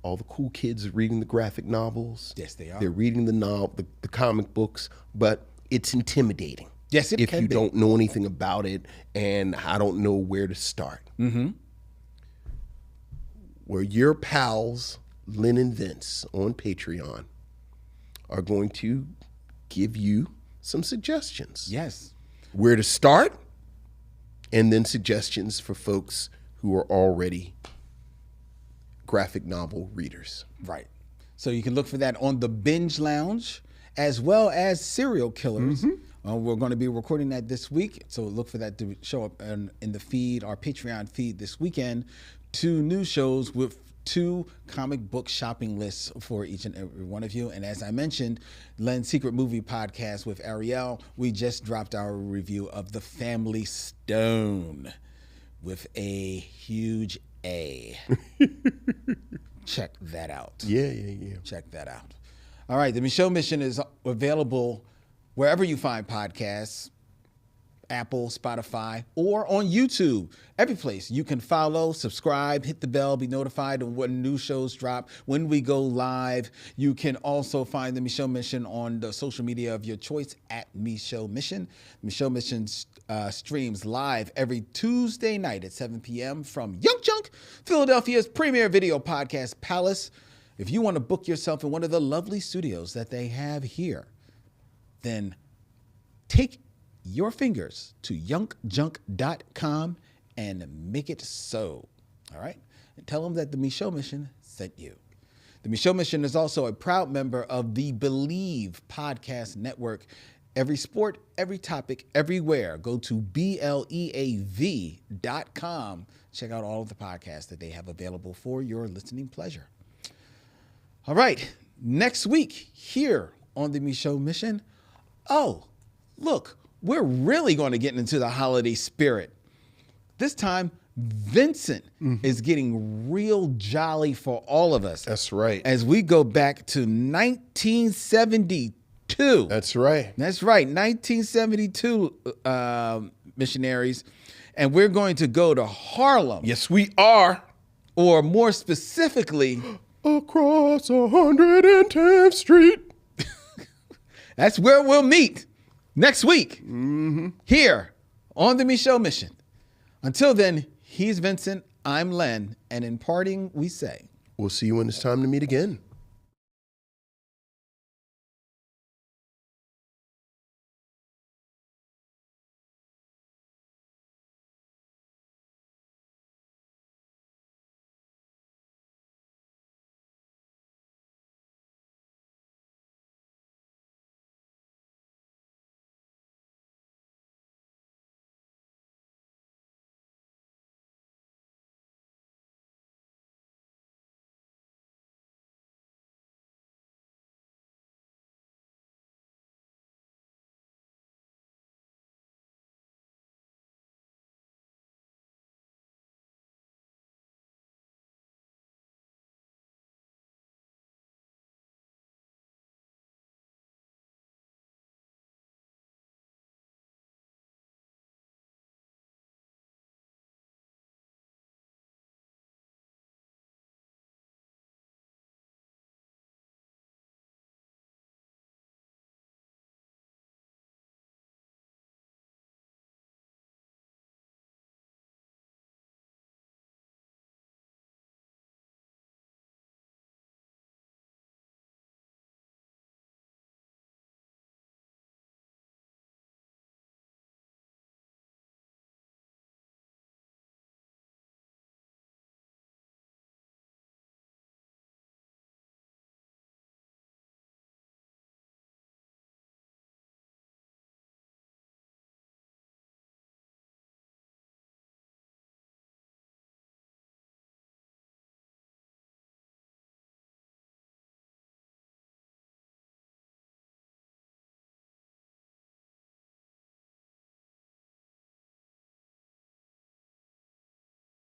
all the cool kids are reading the graphic novels. Yes, they are. They're reading the comic books, but it's intimidating. Yes, it if can you be. don't know anything about it, and I don't know where to start. Where your pals, Lynn and Vince, on Patreon, are going to give you some suggestions. Yes. Where to start, and then suggestions for folks who are already graphic novel readers. Right. So you can look for that on the Binge Lounge, as well as Serial Killers. We're going to be recording that this week, so look for that to show up in the feed, our Patreon feed this weekend. 2 new shows with 2 comic book shopping lists for each and every one of you. And as I mentioned, Len's Secret Movie Podcast with Ariel, we just dropped our review of The Family Stone with a huge A. Check that out. Yeah. Check that out. All right, the Micheaux Mission is available wherever you find podcasts, Apple, Spotify, or on YouTube. Every place you can follow, subscribe, hit the bell, be notified of when new shows drop, when we go live. You can also find the Micheaux Mission on the social media of your choice at Micheaux Mission. Micheaux Mission streams live every Tuesday night at 7 p.m. from Young Junk, Philadelphia's premier video podcast palace. If you want to book yourself in one of the lovely studios that they have here, then take your fingers to youngjunk.com and make it so. All right? And tell them that the Micheaux Mission sent you. The Micheaux Mission is also a proud member of the Believe podcast network. Every sport, every topic, everywhere. Go to BLEAV.com. Check out all of the podcasts that they have available for your listening pleasure. All right. Next week, here on the Micheaux Mission. Oh, look, we're really going to get into the holiday spirit. This time, Vincent is getting real jolly for all of us. That's right. As we go back to 1972. That's right. That's right, 1972, missionaries. And we're going to go to Harlem. Yes, we are. Or more specifically, across 110th Street. That's where we'll meet next week here on the Micheaux Mission. Until then, he's Vincent, I'm Len, and in parting, we say, we'll see you when it's time to meet again.